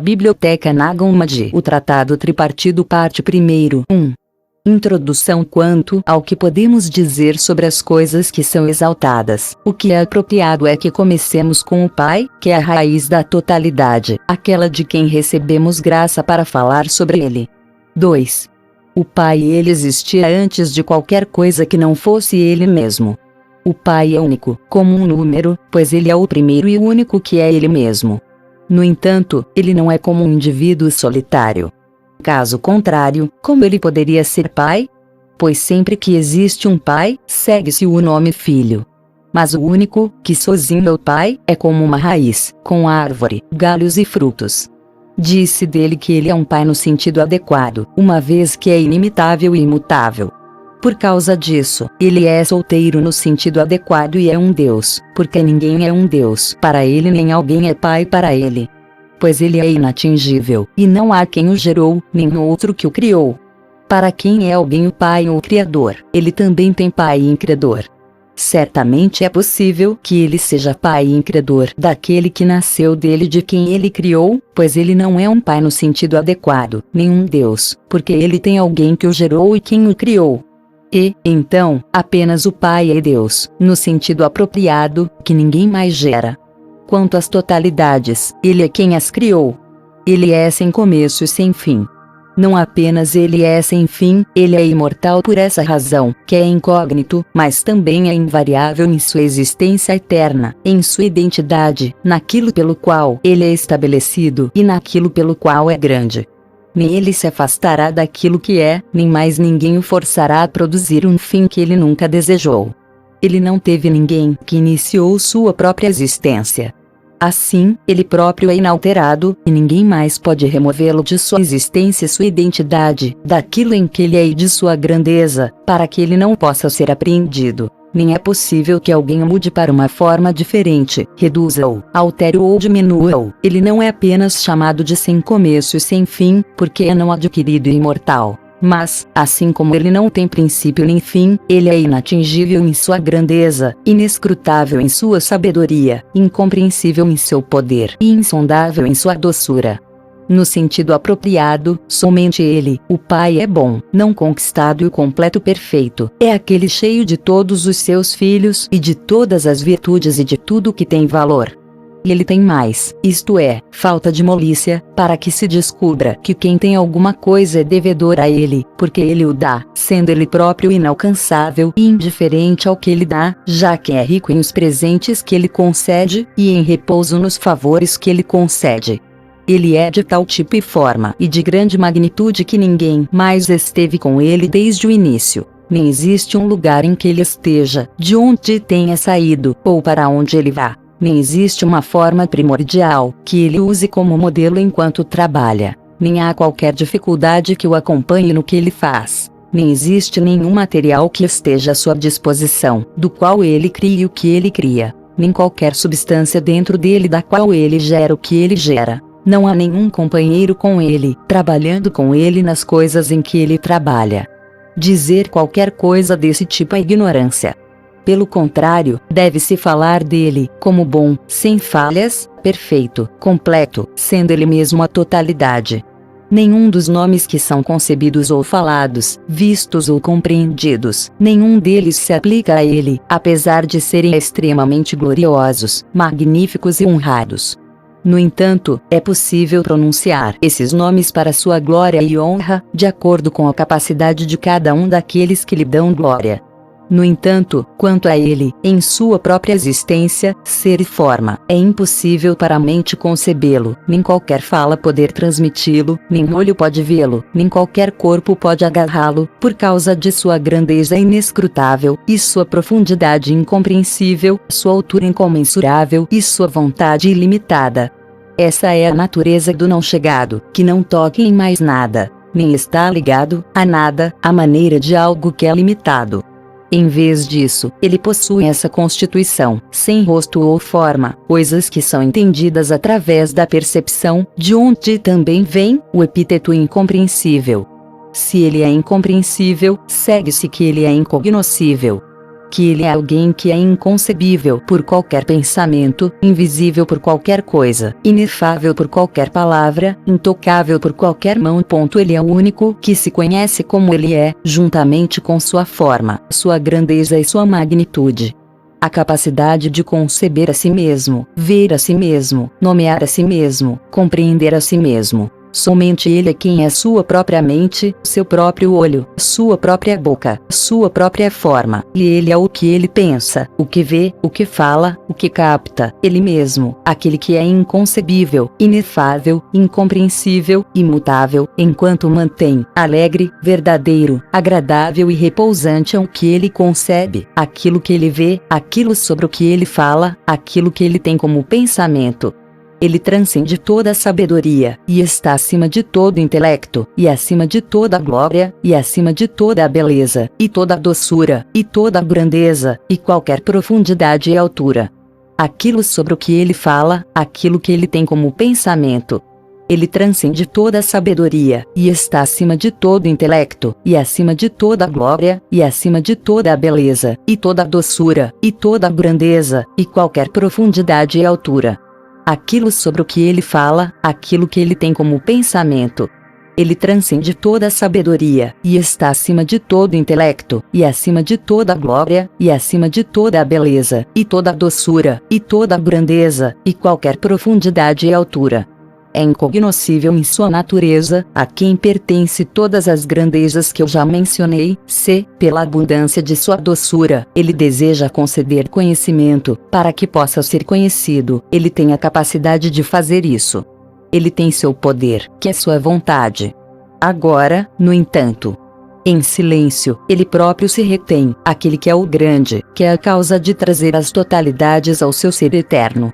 Biblioteca Nag Hammadi. O Tratado Tripartido Parte 1. 1. Introdução. Quanto ao que podemos dizer sobre as coisas que são exaltadas, o que é apropriado é que comecemos com o Pai, que é a raiz da totalidade, aquela de quem recebemos graça para falar sobre ele. 2. O Pai ele existia antes de qualquer coisa que não fosse ele mesmo. O Pai é único, como um número, pois ele é o primeiro e único que é ele mesmo. No entanto, ele não é como um indivíduo solitário. Caso contrário, como ele poderia ser pai? Pois sempre que existe um pai, segue-se o nome filho. Mas o único, que sozinho é o pai, é como uma raiz, com árvore, galhos e frutos. Disse dele que ele é um pai no sentido adequado, uma vez que é inimitável e imutável. Por causa disso, ele é solteiro no sentido adequado e é um Deus, porque ninguém é um Deus para ele nem alguém é pai para ele. Pois ele é inatingível, e não há quem o gerou, nem outro que o criou. Para quem é alguém o Pai ou o Criador, ele também tem Pai e Criador. Certamente é possível que ele seja Pai e Criador daquele que nasceu dele de quem ele criou, pois ele não é um Pai no sentido adequado, nem um Deus, porque ele tem alguém que o gerou e quem o criou. E, então, apenas o Pai é Deus, no sentido apropriado, que ninguém mais gera. Quanto às totalidades, ele é quem as criou. Ele é sem começo e sem fim. Não apenas ele é sem fim, ele é imortal por essa razão, que é incógnito, mas também é invariável em sua existência eterna, em sua identidade, naquilo pelo qual ele é estabelecido e naquilo pelo qual é grande. Nem ele se afastará daquilo que é, nem mais ninguém o forçará a produzir um fim que ele nunca desejou. Ele não teve ninguém que iniciou sua própria existência. Assim, ele próprio é inalterado, e ninguém mais pode removê-lo de sua existência e sua identidade, daquilo em que ele é e de sua grandeza, para que ele não possa ser apreendido. Nem é possível que alguém o mude para uma forma diferente, reduza-o, altere-o ou diminua-o. Ele não é apenas chamado de sem começo e sem fim, porque é não adquirido e imortal. Mas, assim como ele não tem princípio nem fim, ele é inatingível em sua grandeza, inescrutável em sua sabedoria, incompreensível em seu poder e insondável em sua doçura. No sentido apropriado, somente ele, o Pai é bom, não conquistado e o completo perfeito, é aquele cheio de todos os seus filhos e de todas as virtudes e de tudo que tem valor. E ele tem mais, isto é, falta de malícia, para que se descubra que quem tem alguma coisa é devedor a ele, porque ele o dá, sendo ele próprio inalcançável e indiferente ao que ele dá, já que é rico em os presentes que ele concede, e em repouso nos favores que ele concede. Ele é de tal tipo e forma e de grande magnitude que ninguém mais esteve com ele desde o início. Nem existe um lugar em que ele esteja, de onde tenha saído, ou para onde ele vá. Nem existe uma forma primordial, que ele use como modelo enquanto trabalha. Nem há qualquer dificuldade que o acompanhe no que ele faz. Nem existe nenhum material que esteja à sua disposição, do qual ele crie o que ele cria. Nem qualquer substância dentro dele da qual ele gera o que ele gera. Não há nenhum companheiro com ele, trabalhando com ele nas coisas em que ele trabalha. Dizer qualquer coisa desse tipo é ignorância. Pelo contrário, deve-se falar dele, como bom, sem falhas, perfeito, completo, sendo ele mesmo a totalidade. Nenhum dos nomes que são concebidos ou falados, vistos ou compreendidos, nenhum deles se aplica a ele, apesar de serem extremamente gloriosos, magníficos e honrados. No entanto, é possível pronunciar esses nomes para sua glória e honra, de acordo com a capacidade de cada um daqueles que lhe dão glória. No entanto, quanto a ele, em sua própria existência, ser e forma, é impossível para a mente concebê-lo, nem qualquer fala poder transmiti-lo, nem olho pode vê-lo, nem qualquer corpo pode agarrá-lo, por causa de sua grandeza inescrutável, e sua profundidade incompreensível, sua altura incomensurável e sua vontade ilimitada. Essa é a natureza do não chegado, que não toca em mais nada, nem está ligado a nada, à maneira de algo que é limitado. Em vez disso, ele possui essa constituição, sem rosto ou forma, coisas que são entendidas através da percepção, de onde também vem o epíteto incompreensível. Se ele é incompreensível, segue-se que ele é incognoscível. que ele é alguém que é inconcebível por qualquer pensamento, invisível por qualquer coisa, inefável por qualquer palavra, intocável por qualquer mão. Ele é o único que se conhece como ele é, juntamente com sua forma, sua grandeza e sua magnitude. A capacidade de conceber a si mesmo, ver a si mesmo, nomear a si mesmo, compreender a si mesmo. Somente ele é quem é sua própria mente, seu próprio olho, sua própria boca, sua própria forma, e ele é o que ele pensa, o que vê, o que fala, o que capta, ele mesmo, aquele que é inconcebível, inefável, incompreensível, imutável, enquanto mantém, alegre, verdadeiro, agradável e repousante é o que ele concebe, aquilo que ele vê, aquilo sobre o que ele fala, aquilo que ele tem como pensamento. Ele transcende toda a sabedoria, e está acima de todo intelecto, e acima de toda a glória, e acima de toda a beleza, e toda a doçura, e toda a grandeza, e qualquer profundidade e altura. Aquilo sobre o que ele fala, aquilo que ele tem como pensamento. Ele transcende toda a sabedoria, e está acima de todo intelecto, e acima de toda a glória, e acima de toda a beleza, e toda a doçura, e toda a grandeza, e qualquer profundidade e altura. Aquilo sobre o que ele fala, aquilo que ele tem como pensamento. Ele transcende toda a sabedoria, e está acima de todo intelecto, e acima de toda a glória, e acima de toda a beleza, e toda a doçura, e toda a grandeza, e qualquer profundidade e altura. É incognoscível em sua natureza, a quem pertence todas as grandezas que eu já mencionei, pela abundância de sua doçura, ele deseja conceder conhecimento, para que possa ser conhecido, ele tem a capacidade de fazer isso. Ele tem seu poder, que é sua vontade. Agora, no entanto, em silêncio, ele próprio se retém, aquele que é o grande, que é a causa de trazer as totalidades ao seu ser eterno.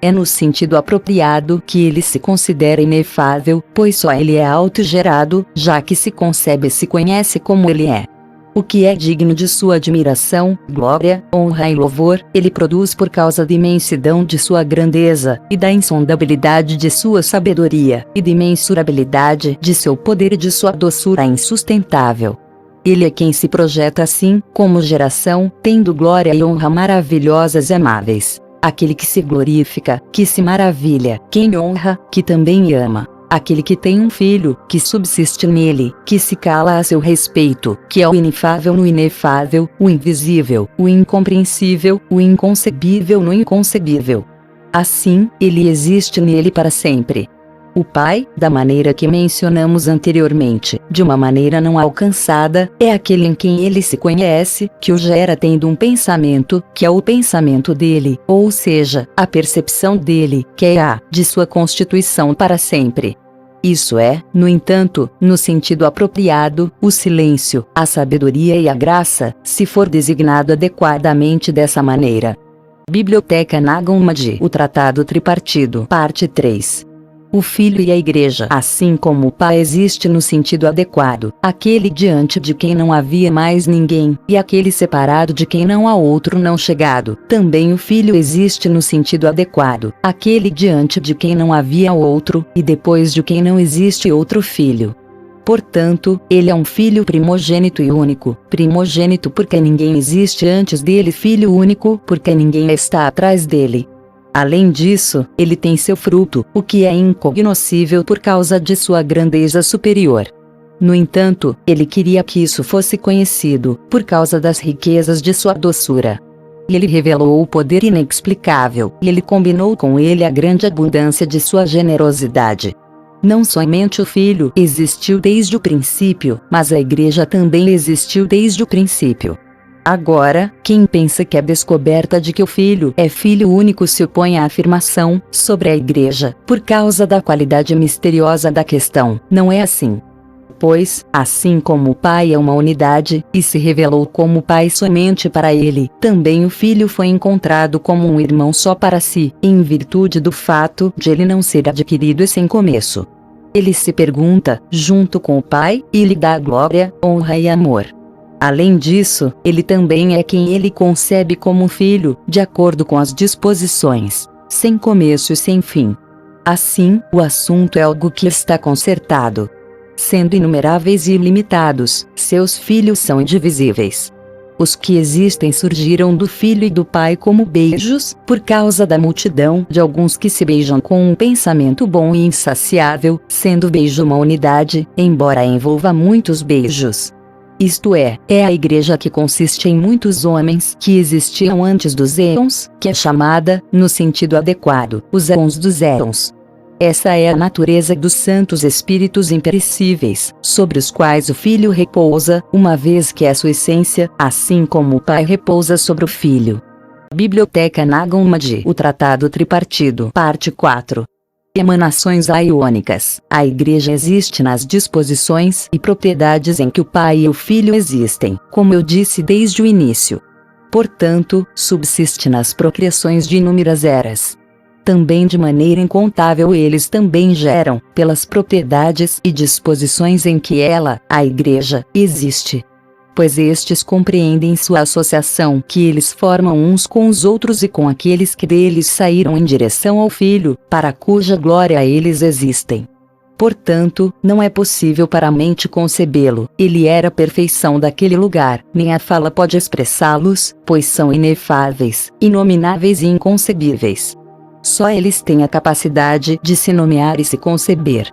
É no sentido apropriado que ele se considera inefável, pois só ele é autogerado, já que se concebe e se conhece como ele é. O que é digno de sua admiração, glória, honra e louvor, ele produz por causa da imensidão de sua grandeza, e da insondabilidade de sua sabedoria, e da imensurabilidade de seu poder e de sua doçura insustentável. Ele é quem se projeta assim, como geração, tendo glória e honra maravilhosas e amáveis. Aquele que se glorifica, que se maravilha, quem honra, que também ama. Aquele que tem um filho, que subsiste nele, que se cala a seu respeito, que é o inefável no inefável, o invisível, o incompreensível, o inconcebível no inconcebível. Assim, ele existe nele para sempre. O Pai, da maneira que mencionamos anteriormente, de uma maneira não alcançada, é aquele em quem ele se conhece, que o gera tendo um pensamento, que é o pensamento dele, ou seja, a percepção dele, que é a de sua constituição para sempre. Isso é, no entanto, no sentido apropriado, o silêncio, a sabedoria e a graça, se for designado adequadamente dessa maneira. Biblioteca Nagam Madhi, o Tratado Tripartido, Parte 3. O Filho e a Igreja, assim como o Pai existe no sentido adequado, aquele diante de quem não havia mais ninguém, e aquele separado de quem não há outro não chegado, também o Filho existe no sentido adequado, aquele diante de quem não havia outro, e depois de quem não existe outro Filho. Portanto, ele é um Filho primogênito e único, primogênito porque ninguém existe antes dele, Filho único porque ninguém está atrás dele. Além disso, ele tem seu fruto, o que é incognoscível por causa de sua grandeza superior. No entanto, ele queria que isso fosse conhecido, por causa das riquezas de sua doçura. Ele revelou o poder inexplicável, e ele combinou com ele a grande abundância de sua generosidade. Não somente o Filho existiu desde o princípio, mas a Igreja também existiu desde o princípio. Agora, quem pensa que a descoberta de que o Filho é Filho único se opõe à afirmação sobre a Igreja, por causa da qualidade misteriosa da questão, não é assim. Pois, assim como o Pai é uma unidade, e se revelou como Pai somente para ele, também o Filho foi encontrado como um irmão só para si, em virtude do fato de ele não ser adquirido e sem começo. Ele se pergunta, junto com o Pai, e lhe dá glória, honra e amor. Além disso, ele também é quem ele concebe como filho, de acordo com as disposições, sem começo e sem fim. Assim, o assunto é algo que está concertado. Sendo inumeráveis e ilimitados, seus filhos são indivisíveis. Os que existem surgiram do Filho e do Pai como beijos, por causa da multidão de alguns que se beijam com um pensamento bom e insaciável, sendo o beijo uma unidade, embora envolva muitos beijos. Isto é a igreja que consiste em muitos homens que existiam antes dos éons, que é chamada, no sentido adequado, os éons dos éons. Essa é a natureza dos santos espíritos imperecíveis, sobre os quais o Filho repousa, uma vez que é sua essência, assim como o Pai repousa sobre o Filho. Biblioteca Nagân Hammadi, o Tratado Tripartido, parte 4. Emanações aiônicas. A Igreja existe nas disposições e propriedades em que o Pai e o Filho existem, como eu disse desde o início. Portanto, subsiste nas procriações de inúmeras eras. Também de maneira incontável eles também geram, pelas propriedades e disposições em que ela, a Igreja, existe. Pois estes compreendem sua associação que eles formam uns com os outros e com aqueles que deles saíram em direção ao Filho, para cuja glória eles existem. Portanto, não é possível para a mente concebê-lo, ele era a perfeição daquele lugar, nem a fala pode expressá-los, pois são inefáveis, inomináveis e inconcebíveis. Só eles têm a capacidade de se nomear e se conceber.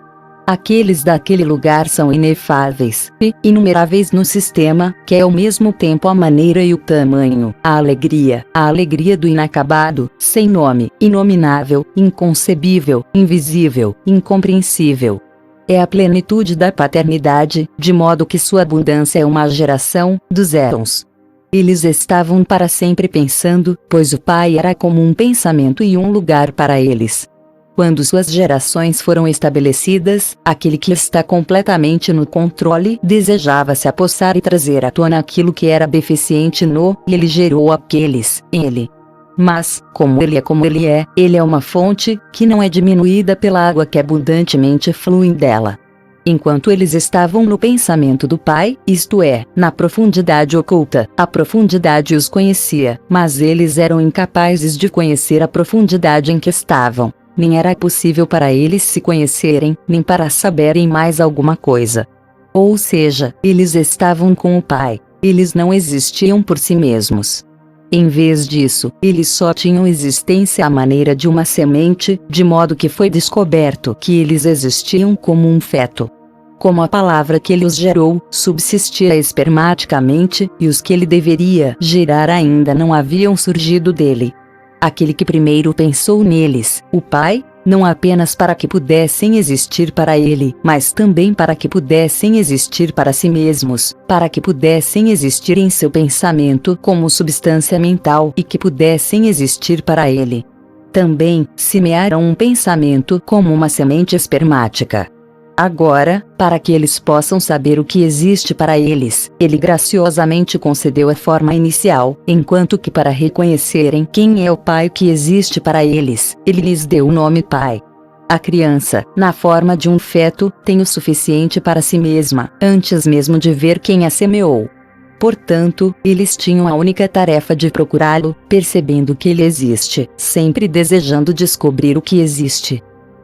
Aqueles daquele lugar são inefáveis e inumeráveis no sistema, que é ao mesmo tempo a maneira e o tamanho, a alegria do inacabado, sem nome, inominável, inconcebível, invisível, incompreensível. É a plenitude da paternidade, de modo que sua abundância é uma geração dos éons. Eles estavam para sempre pensando, pois o Pai era como um pensamento e um lugar para eles. Quando suas gerações foram estabelecidas, aquele que está completamente no controle desejava se apossar e trazer à tona aquilo que era deficiente e ele gerou aqueles, ele. Mas, como ele é uma fonte, que não é diminuída pela água que abundantemente flui dela. Enquanto eles estavam no pensamento do Pai, isto é, na profundidade oculta, a profundidade os conhecia, mas eles eram incapazes de conhecer a profundidade em que estavam. Nem era possível para eles se conhecerem, nem para saberem mais alguma coisa. Ou seja, eles estavam com o Pai, eles não existiam por si mesmos. Em vez disso, eles só tinham existência à maneira de uma semente, de modo que foi descoberto que eles existiam como um feto. Como a palavra que ele os gerou, subsistia espermaticamente, e os que ele deveria gerar ainda não haviam surgido dele. Aquele que primeiro pensou neles, o Pai, não apenas para que pudessem existir para ele, mas também para que pudessem existir para si mesmos, para que pudessem existir em seu pensamento como substância mental e que pudessem existir para ele. Também semearam um pensamento como uma semente espermática. Agora, para que eles possam saber o que existe para eles, ele graciosamente concedeu a forma inicial, enquanto que para reconhecerem quem é o Pai que existe para eles, ele lhes deu o nome Pai. A criança, na forma de um feto, tem o suficiente para si mesma, antes mesmo de ver quem a semeou. Portanto, eles tinham a única tarefa de procurá-lo, percebendo que ele existe, sempre desejando descobrir o que existe.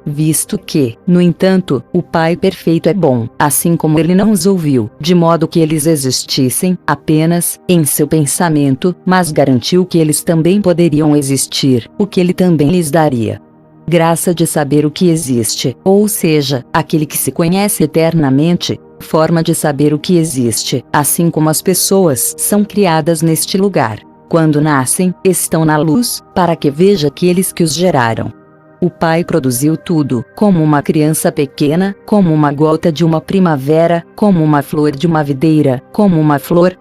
Visto que, no entanto, o Pai perfeito é bom, assim como ele não os ouviu, de modo que eles existissem, apenas, em seu pensamento, mas garantiu que eles também poderiam existir, o que ele também lhes daria. Graça de saber o que existe, ou seja, aquele que se conhece eternamente, forma de saber o que existe, assim como as pessoas são criadas neste lugar. Quando nascem, estão na luz, para que veja aqueles que os geraram. O Pai produziu tudo, como uma criança pequena, como uma gota de uma primavera, como uma flor de uma videira, como uma flor,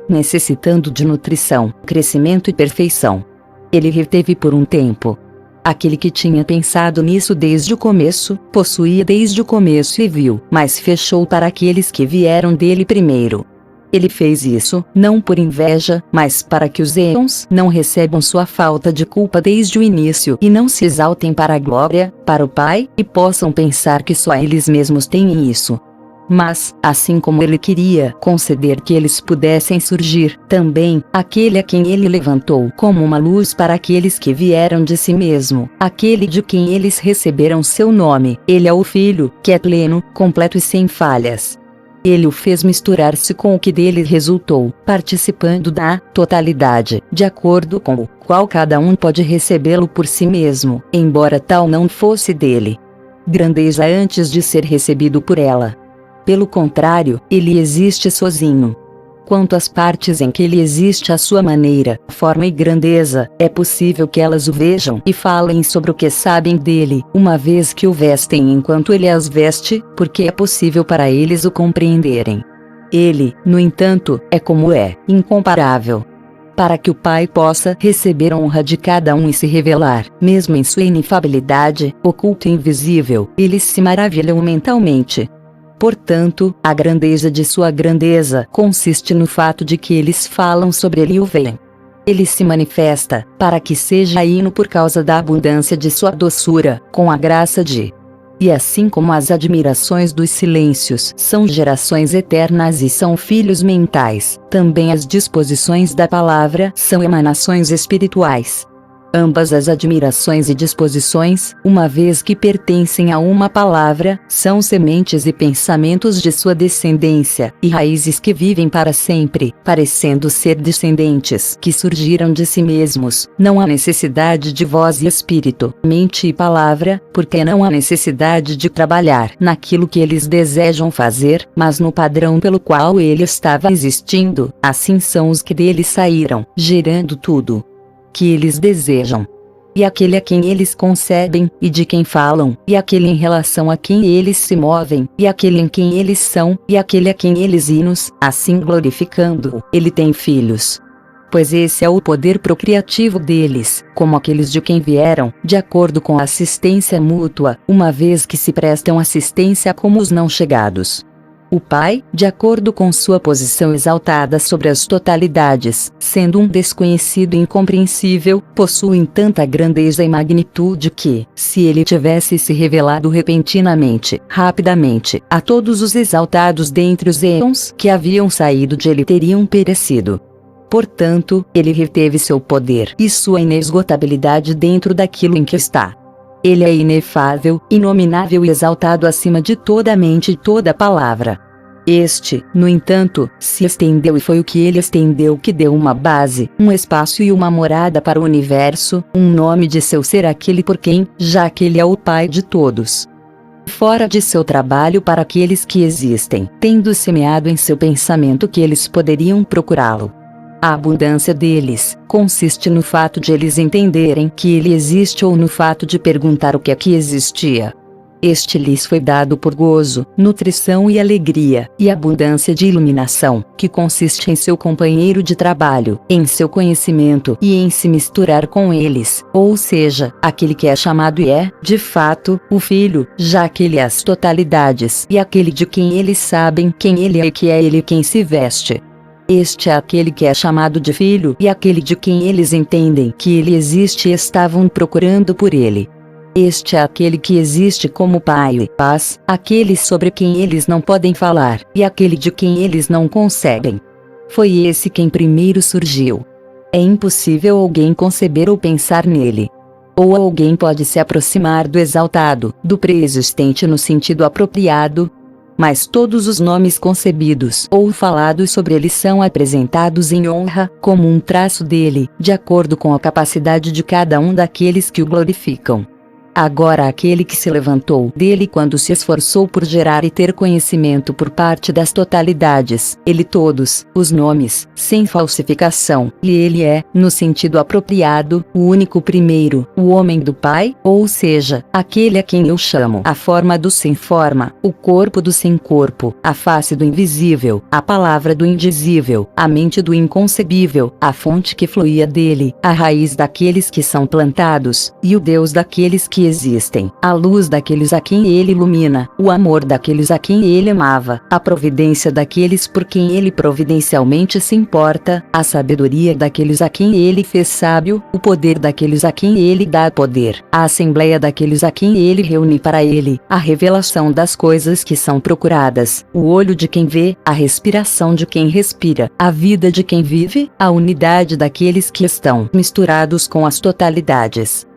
necessitando de nutrição, crescimento e perfeição. Ele reteve por um tempo. Aquele que tinha pensado nisso desde o começo, possuía desde o começo e viu, mas fechou para aqueles que vieram dele primeiro. Ele fez isso, não por inveja, mas para que os éons não recebam sua falta de culpa desde o início e não se exaltem para a glória, para o Pai, e possam pensar que só eles mesmos têm isso. Mas, assim como ele queria conceder que eles pudessem surgir, também, aquele a quem ele levantou como uma luz para aqueles que vieram de si mesmo, aquele de quem eles receberam seu nome, ele é o Filho, que é pleno, completo e sem falhas. Ele o fez misturar-se com o que dele resultou, participando da totalidade, de acordo com o qual cada um pode recebê-lo por si mesmo, embora tal não fosse dele. Grandeza antes de ser recebido por ela. Pelo contrário, ele existe sozinho. Quanto às partes em que ele existe à sua maneira, forma e grandeza, é possível que elas o vejam e falem sobre o que sabem dele, uma vez que o vestem enquanto ele as veste, porque é possível para eles o compreenderem. Ele, no entanto, é como é, incomparável. Para que o Pai possa receber a honra de cada um e se revelar, mesmo em sua inefabilidade, oculta e invisível, eles se maravilham mentalmente. Portanto, a grandeza de sua grandeza consiste no fato de que eles falam sobre ele e o veem. Ele se manifesta, para que seja hino por causa da abundância de sua doçura, com a graça de. E assim como as admirações dos silêncios são gerações eternas e são filhos mentais, também as disposições da palavra são emanações espirituais. Ambas as admirações e disposições, uma vez que pertencem a uma palavra, são sementes e pensamentos de sua descendência, e raízes que vivem para sempre, parecendo ser descendentes que surgiram de si mesmos. Não há necessidade de voz e espírito, mente e palavra, porque não há necessidade de trabalhar naquilo que eles desejam fazer, mas no padrão pelo qual ele estava existindo. Assim são os que dele saíram, gerando tudo que eles desejam. E aquele a quem eles concebem, e de quem falam, e aquele em relação a quem eles se movem, e aquele em quem eles são, e aquele a quem eles hinos, assim glorificando-o, ele tem filhos. Pois esse é o poder procriativo deles, como aqueles de quem vieram, de acordo com a assistência mútua, uma vez que se prestam assistência como os não chegados. O Pai, de acordo com sua posição exaltada sobre as totalidades, sendo um desconhecido incompreensível, possui tanta grandeza e magnitude que, se ele tivesse se revelado repentinamente, rapidamente, a todos os exaltados dentre os éons que haviam saído de ele teriam perecido. Portanto, ele reteve seu poder e sua inesgotabilidade dentro daquilo em que está. Ele é inefável, inominável e exaltado acima de toda a mente e toda a palavra. Este, no entanto, se estendeu e foi o que ele estendeu que deu uma base, um espaço e uma morada para o universo, um nome de seu ser aquele por quem, já que ele é o Pai de todos. Fora de seu trabalho para aqueles que existem, tendo semeado em seu pensamento que eles poderiam procurá-lo. A abundância deles consiste no fato de eles entenderem que ele existe ou no fato de perguntar o que é que existia. Este lhes foi dado por gozo, nutrição e alegria, e abundância de iluminação, que consiste em seu companheiro de trabalho, em seu conhecimento e em se misturar com eles, ou seja, aquele que é chamado e é, de fato, o Filho, já que ele é as totalidades, e aquele de quem eles sabem quem ele é e que é ele quem se veste. Este é aquele que é chamado de Filho e aquele de quem eles entendem que ele existe e estavam procurando por ele. Este é aquele que existe como Pai e Paz, aquele sobre quem eles não podem falar, e aquele de quem eles não concebem. Foi esse quem primeiro surgiu. É impossível alguém conceber ou pensar nele. Ou alguém pode se aproximar do exaltado, do pré-existente no sentido apropriado, mas todos os nomes concebidos ou falados sobre ele são apresentados em honra, como um traço dele, de acordo com a capacidade de cada um daqueles que o glorificam. Agora aquele que se levantou dele quando se esforçou por gerar e ter conhecimento por parte das totalidades, ele todos, os nomes, sem falsificação, e ele é, no sentido apropriado, o único primeiro, o homem do Pai, ou seja, aquele a quem eu chamo a forma do sem forma, o corpo do sem corpo, a face do invisível, a palavra do indizível, a mente do inconcebível, a fonte que fluía dele, a raiz daqueles que são plantados, e o Deus daqueles que existem, a luz daqueles a quem ele ilumina, o amor daqueles a quem ele amava, a providência daqueles por quem ele providencialmente se importa, a sabedoria daqueles a quem ele fez sábio, o poder daqueles a quem ele dá poder, a assembleia daqueles a quem ele reúne para ele, a revelação das coisas que são procuradas, o olho de quem vê, a respiração de quem respira, a vida de quem vive, a unidade daqueles que estão misturados com as totalidades.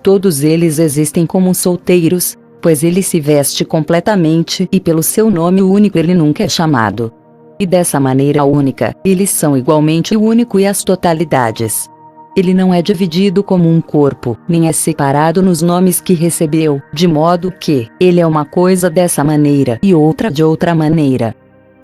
Todos eles existem como solteiros, pois ele se veste completamente e pelo seu nome único ele nunca é chamado. E dessa maneira única, eles são igualmente o único e as totalidades. Ele não é dividido como um corpo, nem é separado nos nomes que recebeu, de modo que, ele é uma coisa dessa maneira e outra de outra maneira.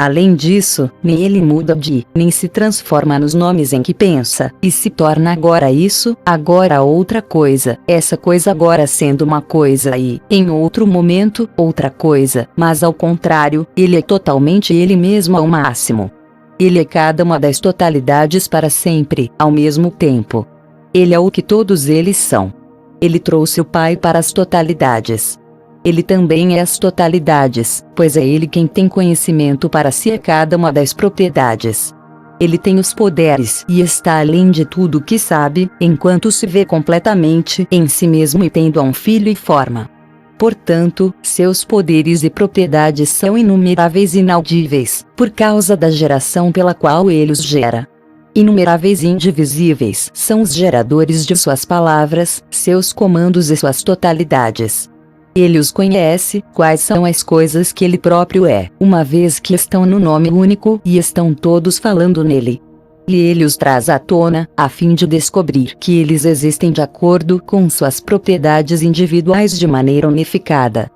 Além disso, nem ele muda nem se transforma nos nomes em que pensa, e se torna agora isso, agora outra coisa, essa coisa agora sendo uma coisa e, em outro momento, outra coisa, mas ao contrário, ele é totalmente ele mesmo ao máximo. Ele é cada uma das totalidades para sempre, ao mesmo tempo. Ele é o que todos eles são. Ele trouxe o Pai para as totalidades. Ele também é as totalidades, pois é ele quem tem conhecimento para si a cada uma das propriedades. Ele tem os poderes e está além de tudo o que sabe, enquanto se vê completamente em si mesmo e tendo a um filho e forma. Portanto, seus poderes e propriedades são inumeráveis e inaudíveis, por causa da geração pela qual ele os gera. Inumeráveis e indivisíveis são os geradores de suas palavras, seus comandos e suas totalidades. Ele os conhece, quais são as coisas que ele próprio é, uma vez que estão no nome único e estão todos falando nele. E ele os traz à tona, a fim de descobrir que eles existem de acordo com suas propriedades individuais de maneira unificada.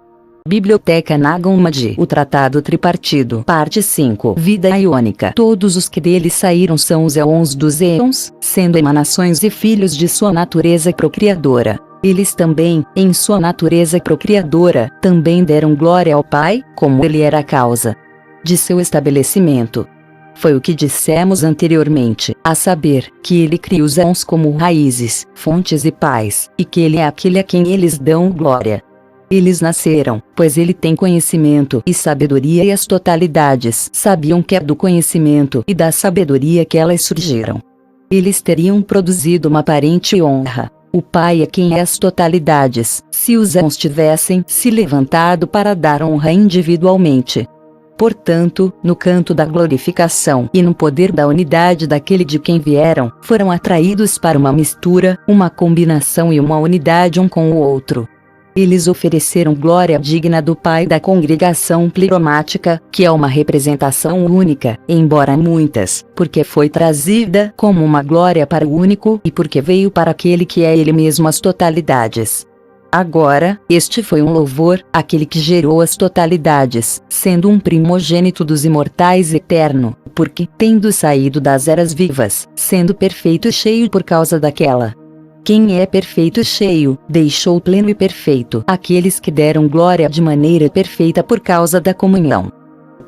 Biblioteca Nag Hammadi, o Tratado Tripartido, Parte 5, Vida Iônica. Todos os que dele saíram são os éons dos éons, sendo emanações e filhos de sua natureza procriadora. Eles também, em sua natureza procriadora, também deram glória ao Pai, como ele era a causa de seu estabelecimento. Foi o que dissemos anteriormente, a saber, que ele cria os éons como raízes, fontes e pais, e que ele é aquele a quem eles dão glória. Eles nasceram, pois ele tem conhecimento e sabedoria e as totalidades sabiam que é do conhecimento e da sabedoria que elas surgiram. Eles teriam produzido uma aparente honra. O Pai é quem é as totalidades, se os éons tivessem se levantado para dar honra individualmente. Portanto, no canto da glorificação e no poder da unidade daquele de quem vieram, foram atraídos para uma mistura, uma combinação e uma unidade um com o outro. Eles ofereceram glória digna do Pai da congregação pleromática, que é uma representação única, embora muitas, porque foi trazida como uma glória para o único e porque veio para aquele que é ele mesmo as totalidades. Agora, este foi um louvor, aquele que gerou as totalidades, sendo um primogênito dos imortais eterno, porque, tendo saído das eras vivas, sendo perfeito e cheio por causa daquela. Quem é perfeito e cheio, deixou pleno e perfeito aqueles que deram glória de maneira perfeita por causa da comunhão.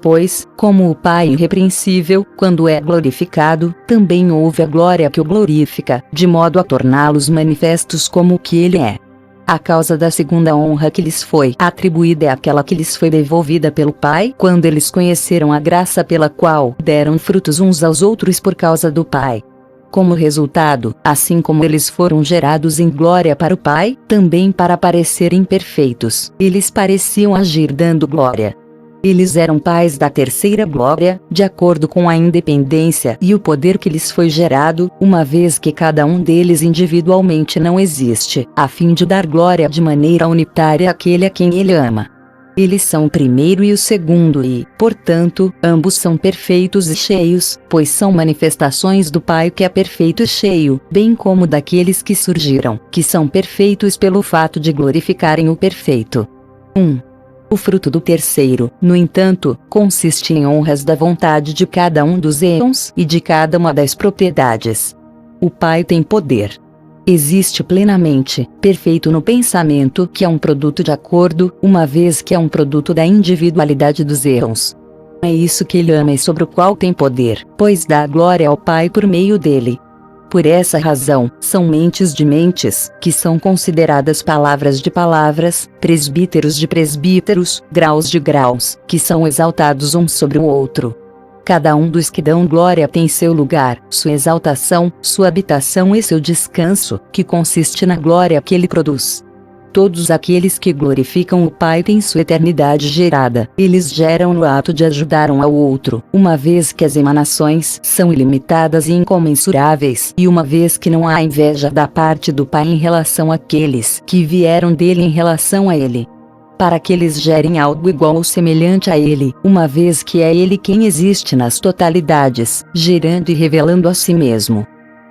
Pois, como o Pai irrepreensível, quando é glorificado, também houve a glória que o glorifica, de modo a torná-los manifestos como o que ele é. A causa da segunda honra que lhes foi atribuída é aquela que lhes foi devolvida pelo Pai, quando eles conheceram a graça pela qual deram frutos uns aos outros por causa do Pai. Como resultado, assim como eles foram gerados em glória para o Pai, também para parecerem perfeitos, eles pareciam agir dando glória. Eles eram pais da terceira glória, de acordo com a independência e o poder que lhes foi gerado, uma vez que cada um deles individualmente não existe, a fim de dar glória de maneira unitária àquele a quem ele ama. Eles são o primeiro e o segundo e, portanto, ambos são perfeitos e cheios, pois são manifestações do Pai que é perfeito e cheio, bem como daqueles que surgiram, que são perfeitos pelo fato de glorificarem o perfeito. 1. O fruto do terceiro, no entanto, consiste em honras da vontade de cada um dos éons e de cada uma das propriedades. O Pai tem poder. Existe plenamente, perfeito no pensamento que é um produto de acordo, uma vez que é um produto da individualidade dos éons. É isso que ele ama e sobre o qual tem poder, pois dá glória ao Pai por meio dele. Por essa razão, são mentes de mentes, que são consideradas palavras de palavras, presbíteros de presbíteros, graus de graus, que são exaltados um sobre o outro. Cada um dos que dão glória tem seu lugar, sua exaltação, sua habitação e seu descanso, que consiste na glória que ele produz. Todos aqueles que glorificam o Pai têm sua eternidade gerada, eles geram no ato de ajudar um ao outro, uma vez que as emanações são ilimitadas e incomensuráveis, e uma vez que não há inveja da parte do Pai em relação àqueles que vieram dele em relação a ele. para que eles gerem algo igual ou semelhante a ele, uma vez que é ele quem existe nas totalidades, gerando e revelando a si mesmo.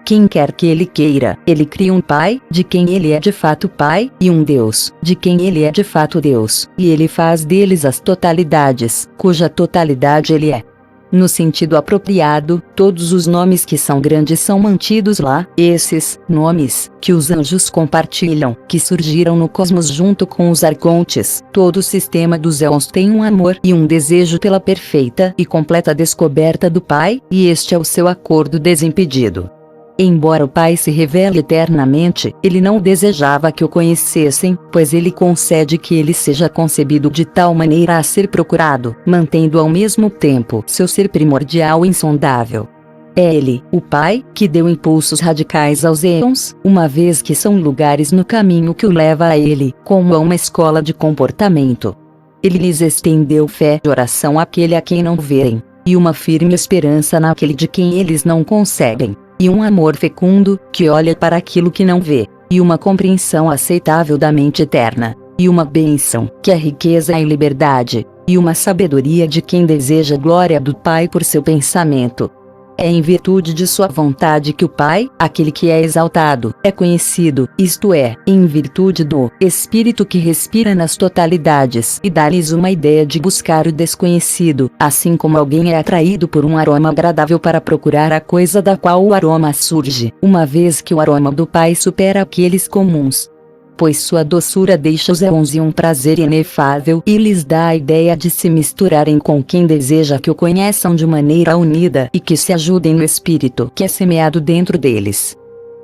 Quem quer que ele queira, ele cria um Pai, de quem ele é de fato Pai, e um Deus, de quem ele é de fato Deus, e ele faz deles as totalidades, cuja totalidade ele é. No sentido apropriado, todos os nomes que são grandes são mantidos lá, esses nomes, que os anjos compartilham, que surgiram no cosmos junto com os arcontes. Todo o sistema dos éons tem um amor e um desejo pela perfeita e completa descoberta do Pai, e este é o seu acordo desimpedido. Embora o Pai se revele eternamente, ele não desejava que o conhecessem, pois ele concede que ele seja concebido de tal maneira a ser procurado, mantendo ao mesmo tempo seu ser primordial e insondável. É ele, o Pai, que deu impulsos radicais aos éons, uma vez que são lugares no caminho que o leva a ele, como a uma escola de comportamento. Ele lhes estendeu fé e oração àquele a quem não verem, e uma firme esperança naquele de quem eles não conseguem, e um amor fecundo, que olha para aquilo que não vê, e uma compreensão aceitável da mente eterna, e uma bênção, que é riqueza e liberdade, e uma sabedoria de quem deseja a glória do Pai por seu pensamento. É em virtude de sua vontade que o Pai, aquele que é exaltado, é conhecido, isto é, em virtude do Espírito que respira nas totalidades e dá-lhes uma ideia de buscar o desconhecido, assim como alguém é atraído por um aroma agradável para procurar a coisa da qual o aroma surge, uma vez que o aroma do Pai supera aqueles comuns. Pois sua doçura deixa os éons e um prazer inefável e lhes dá a ideia de se misturarem com quem deseja que o conheçam de maneira unida e que se ajudem no espírito que é semeado dentro deles.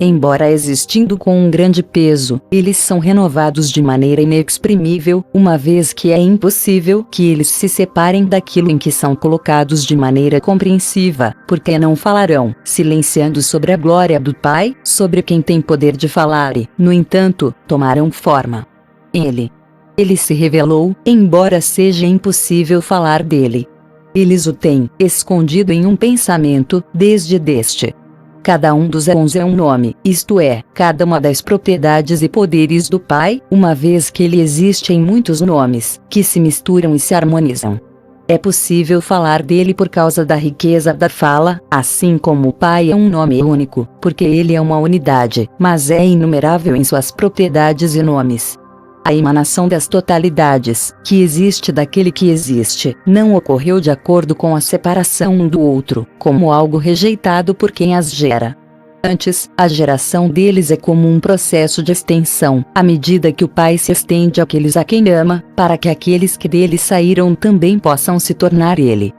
Embora existindo com um grande peso, eles são renovados de maneira inexprimível, uma vez que é impossível que eles se separem daquilo em que são colocados de maneira compreensiva, porque não falarão, silenciando sobre a glória do Pai, sobre quem tem poder de falar e, no entanto, tomarão forma. Ele se revelou, embora seja impossível falar dele. Eles o têm escondido em um pensamento, desde deste. Cada um dos éons é um nome, isto é, cada uma das propriedades e poderes do Pai, uma vez que ele existe em muitos nomes, que se misturam e se harmonizam. É possível falar dele por causa da riqueza da fala, assim como o Pai é um nome único, porque ele é uma unidade, mas é inumerável em suas propriedades e nomes. A emanação das totalidades, que existe daquele que existe, não ocorreu de acordo com a separação um do outro, como algo rejeitado por quem as gera. Antes, a geração deles é como um processo de extensão, à medida que o Pai se estende àqueles a quem ama, para que aqueles que dele saíram também possam se tornar ele.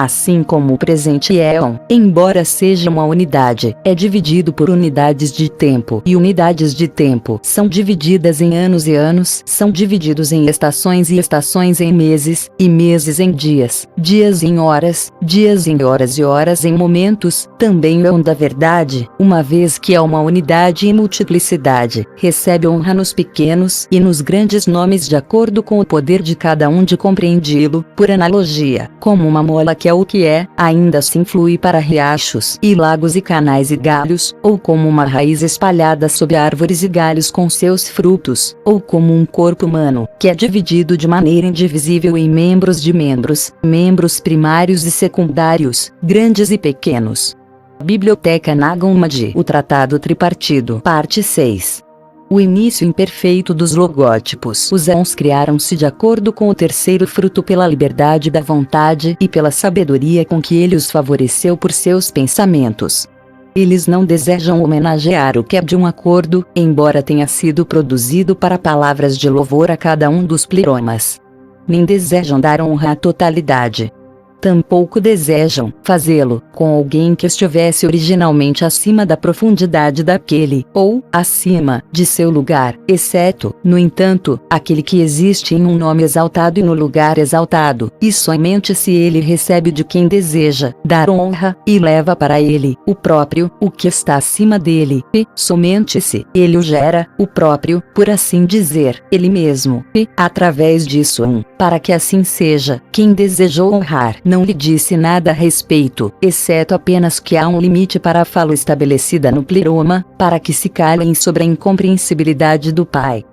Assim como o presente éon, embora seja uma unidade, é dividido por unidades de tempo, e unidades de tempo são divididas em anos e anos, são divididos em estações e estações em meses, e meses em dias, dias em horas e horas em momentos. Também o éon da verdade, uma vez que é uma unidade e multiplicidade, recebe honra nos pequenos e nos grandes nomes de acordo com o poder de cada um de compreendê-lo, por analogia, como uma mola que é o que é, ainda assim flui para riachos e lagos e canais e galhos, ou como uma raiz espalhada sobre árvores e galhos com seus frutos, ou como um corpo humano, que é dividido de maneira indivisível em membros de membros, membros primários e secundários, grandes e pequenos. Biblioteca Nagam Madhi, o Tratado Tripartido, parte 6. O início imperfeito dos logótipos. Os éons criaram-se de acordo com o terceiro fruto pela liberdade da vontade e pela sabedoria com que ele os favoreceu por seus pensamentos. Eles não desejam homenagear o que é de um acordo, embora tenha sido produzido para palavras de louvor a cada um dos pleromas. Nem desejam dar honra à totalidade. Tampouco desejam fazê-lo com alguém que estivesse originalmente acima da profundidade daquele, ou acima de seu lugar, exceto, no entanto, aquele que existe em um nome exaltado e no lugar exaltado, e somente se ele recebe de quem deseja dar honra, e leva para ele, o próprio, o que está acima dele, e, somente se ele o gera, o próprio, por assim dizer, ele mesmo, e, através disso para que assim seja, quem desejou honrar, não lhe disse nada a respeito, exceto apenas que há um limite para a fala estabelecida no pleroma, para que se calem sobre a incompreensibilidade do Pai.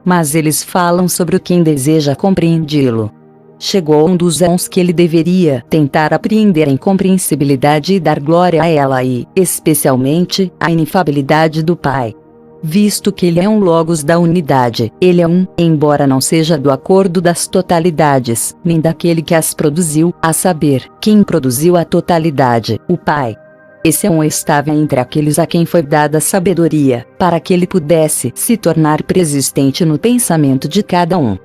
mas eles falam sobre o quem deseja compreendê-lo. Chegou um dos anos que ele deveria tentar apreender a incompreensibilidade e dar glória a ela e, especialmente, a inefabilidade do Pai. Visto que ele é um logos da unidade, ele é um, embora não seja do acordo das totalidades, nem daquele que as produziu, a saber, quem produziu a totalidade, o Pai. Esse é um estava entre aqueles a quem foi dada sabedoria, para que ele pudesse se tornar preexistente no pensamento de cada um.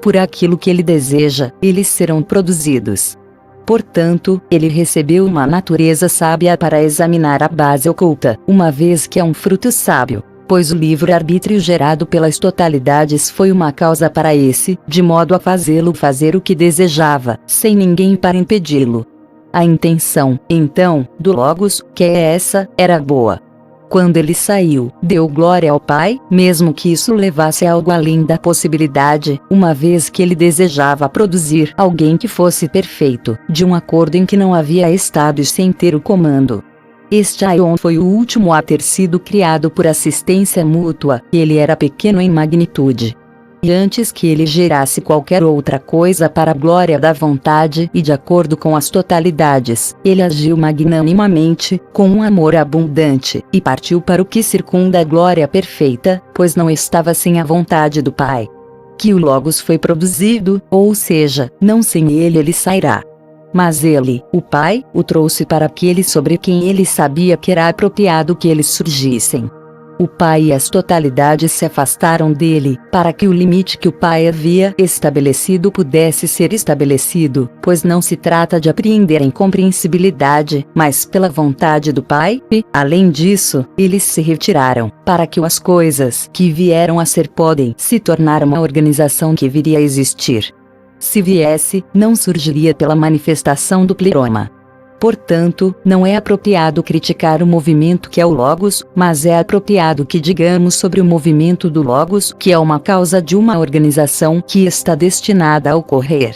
Por aquilo que ele deseja, eles serão produzidos. Portanto, ele recebeu uma natureza sábia para examinar a base oculta, uma vez que é um fruto sábio. Pois o livre-arbítrio gerado pelas totalidades foi uma causa para esse, de modo a fazê-lo fazer o que desejava, sem ninguém para impedi-lo. A intenção, então, do Logos, que é essa, era boa. Quando ele saiu, deu glória ao Pai, mesmo que isso levasse a algo além da possibilidade, uma vez que ele desejava produzir alguém que fosse perfeito, de um acordo em que não havia estados sem ter o comando. Este Aion foi o último a ter sido criado por assistência mútua, e ele era pequeno em magnitude. E antes que ele gerasse qualquer outra coisa para a glória da vontade e de acordo com as totalidades, ele agiu magnanimamente, com um amor abundante, e partiu para o que circunda a glória perfeita, pois não estava sem a vontade do Pai. Que o Logos foi produzido, ou seja, não sem ele sairá. Mas ele, o Pai, o trouxe para aquele sobre quem ele sabia que era apropriado que eles surgissem. O Pai e as totalidades se afastaram dele, para que o limite que o Pai havia estabelecido pudesse ser estabelecido, pois não se trata de apreender a incompreensibilidade, mas pela vontade do Pai, e, além disso, eles se retiraram, para que as coisas que vieram a ser podem se tornar uma organização que viria a existir. Se viesse, não surgiria pela manifestação do pleroma. Portanto, não é apropriado criticar o movimento que é o Logos, mas é apropriado que digamos sobre o movimento do Logos, que é uma causa de uma organização que está destinada a ocorrer.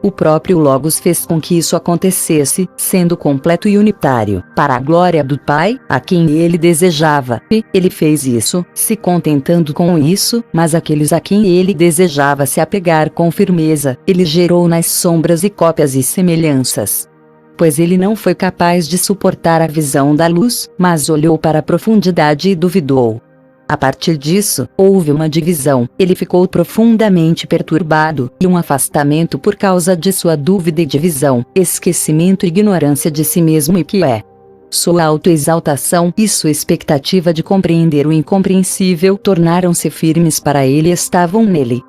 O próprio Logos fez com que isso acontecesse, sendo completo e unitário, para a glória do Pai, a quem ele desejava, e ele fez isso, se contentando com isso, mas aqueles a quem ele desejava se apegar com firmeza, ele gerou nas sombras e cópias e semelhanças. Pois ele não foi capaz de suportar a visão da luz, mas olhou para a profundidade e duvidou. A partir disso, houve uma divisão, ele ficou profundamente perturbado, e um afastamento por causa de sua dúvida e divisão, esquecimento e ignorância de si mesmo e que é. Sua autoexaltação e sua expectativa de compreender o incompreensível tornaram-se firmes para ele e estavam nele.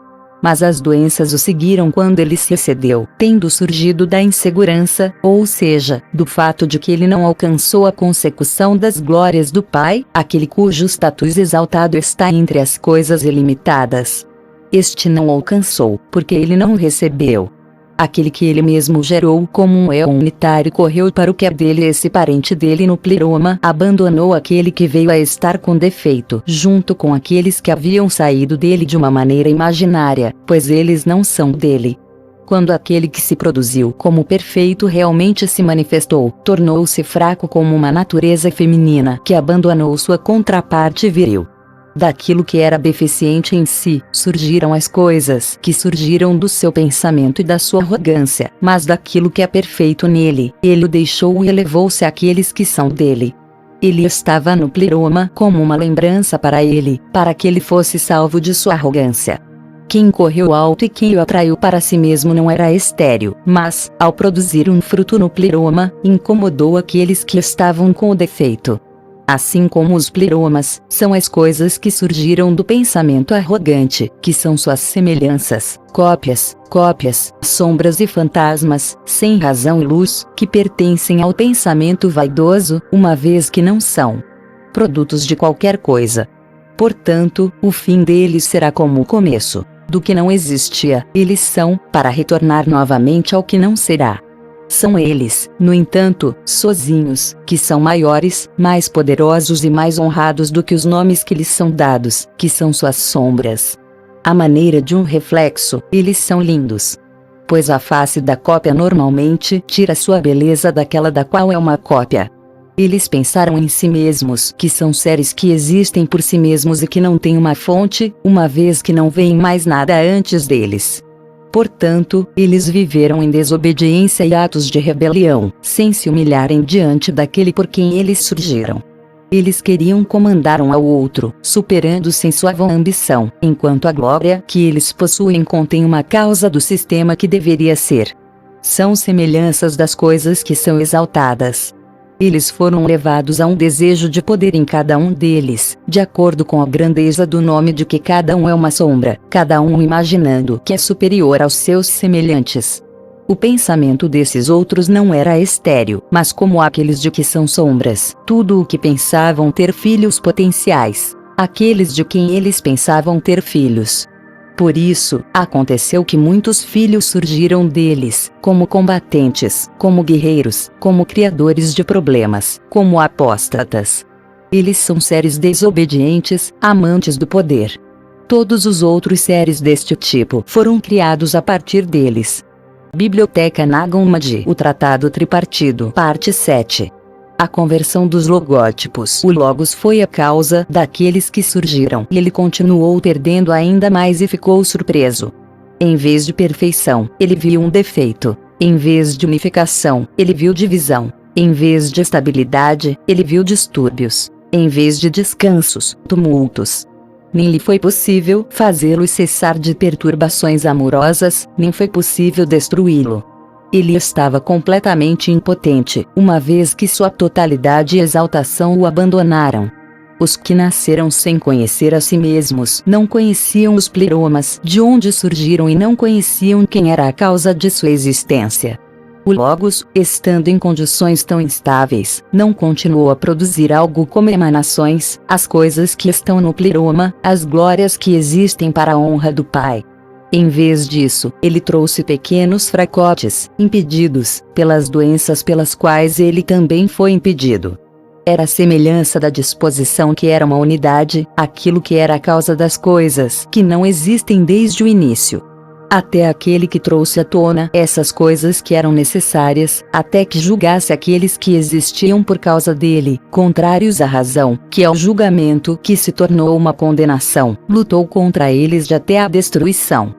Mas as doenças o seguiram quando ele se excedeu, tendo surgido da insegurança, ou seja, do fato de que ele não alcançou a consecução das glórias do Pai, aquele cujo status exaltado está entre as coisas ilimitadas. Este não alcançou, porque ele não o recebeu. Aquele que ele mesmo gerou como um éon unitário correu para o que é dele, esse parente dele no pleroma abandonou aquele que veio a estar com defeito, junto com aqueles que haviam saído dele de uma maneira imaginária, pois eles não são dele. Quando aquele que se produziu como perfeito realmente se manifestou, tornou-se fraco como uma natureza feminina que abandonou sua contraparte viril. Daquilo que era deficiente em si, surgiram as coisas que surgiram do seu pensamento e da sua arrogância, mas daquilo que é perfeito nele, ele o deixou e elevou-se àqueles que são dele. Ele estava no pleroma como uma lembrança para ele, para que ele fosse salvo de sua arrogância. Quem correu alto e quem o atraiu para si mesmo não era estéril, mas, ao produzir um fruto no pleroma, incomodou aqueles que estavam com o defeito. Assim como os pleromas, são as coisas que surgiram do pensamento arrogante, que são suas semelhanças, cópias, sombras e fantasmas, sem razão e luz, que pertencem ao pensamento vaidoso, uma vez que não são produtos de qualquer coisa. Portanto, o fim deles será como o começo do que não existia, eles são, para retornar novamente ao que não será. São eles, no entanto, sozinhos, que são maiores, mais poderosos e mais honrados do que os nomes que lhes são dados, que são suas sombras. À maneira de um reflexo, eles são lindos. Pois a face da cópia normalmente tira sua beleza daquela da qual é uma cópia. Eles pensaram em si mesmos, que são seres que existem por si mesmos e que não têm uma fonte, uma vez que não veem mais nada antes deles. Portanto, eles viveram em desobediência e atos de rebelião, sem se humilharem diante daquele por quem eles surgiram. Eles queriam comandar um ao outro, superando-se em sua vã ambição, enquanto a glória que eles possuem contém uma causa do sistema que deveria ser. São semelhanças das coisas que são exaltadas. Eles foram levados a um desejo de poder em cada um deles, de acordo com a grandeza do nome de que cada um é uma sombra, cada um imaginando que é superior aos seus semelhantes. O pensamento desses outros não era estéril, mas como aqueles de que são sombras, tudo o que pensavam ter filhos potenciais, aqueles de quem eles pensavam ter filhos. Por isso, aconteceu que muitos filhos surgiram deles, como combatentes, como guerreiros, como criadores de problemas, como apóstatas. Eles são seres desobedientes, amantes do poder. Todos os outros seres deste tipo foram criados a partir deles. Biblioteca Nag Hammadi, o Tratado Tripartido, parte 7. A conversão dos logótipos. O Logos foi a causa daqueles que surgiram, e ele continuou perdendo ainda mais e ficou surpreso. Em vez de perfeição, ele viu um defeito. Em vez de unificação, ele viu divisão. Em vez de estabilidade, ele viu distúrbios. Em vez de descansos, tumultos. Nem lhe foi possível fazê-lo cessar de perturbações amorosas, nem foi possível destruí-lo. Ele estava completamente impotente, uma vez que sua totalidade e exaltação o abandonaram. Os que nasceram sem conhecer a si mesmos não conheciam os pleromas de onde surgiram e não conheciam quem era a causa de sua existência. O Logos, estando em condições tão instáveis, não continuou a produzir algo como emanações, as coisas que estão no pleroma, as glórias que existem para a honra do Pai. Em vez disso, ele trouxe pequenos fracotes, impedidos pelas doenças pelas quais ele também foi impedido. Era a semelhança da disposição que era uma unidade, aquilo que era a causa das coisas que não existem desde o início. Até aquele que trouxe à tona essas coisas que eram necessárias, até que julgasse aqueles que existiam por causa dele, contrários à razão, que é o julgamento que se tornou uma condenação, lutou contra eles de até a destruição.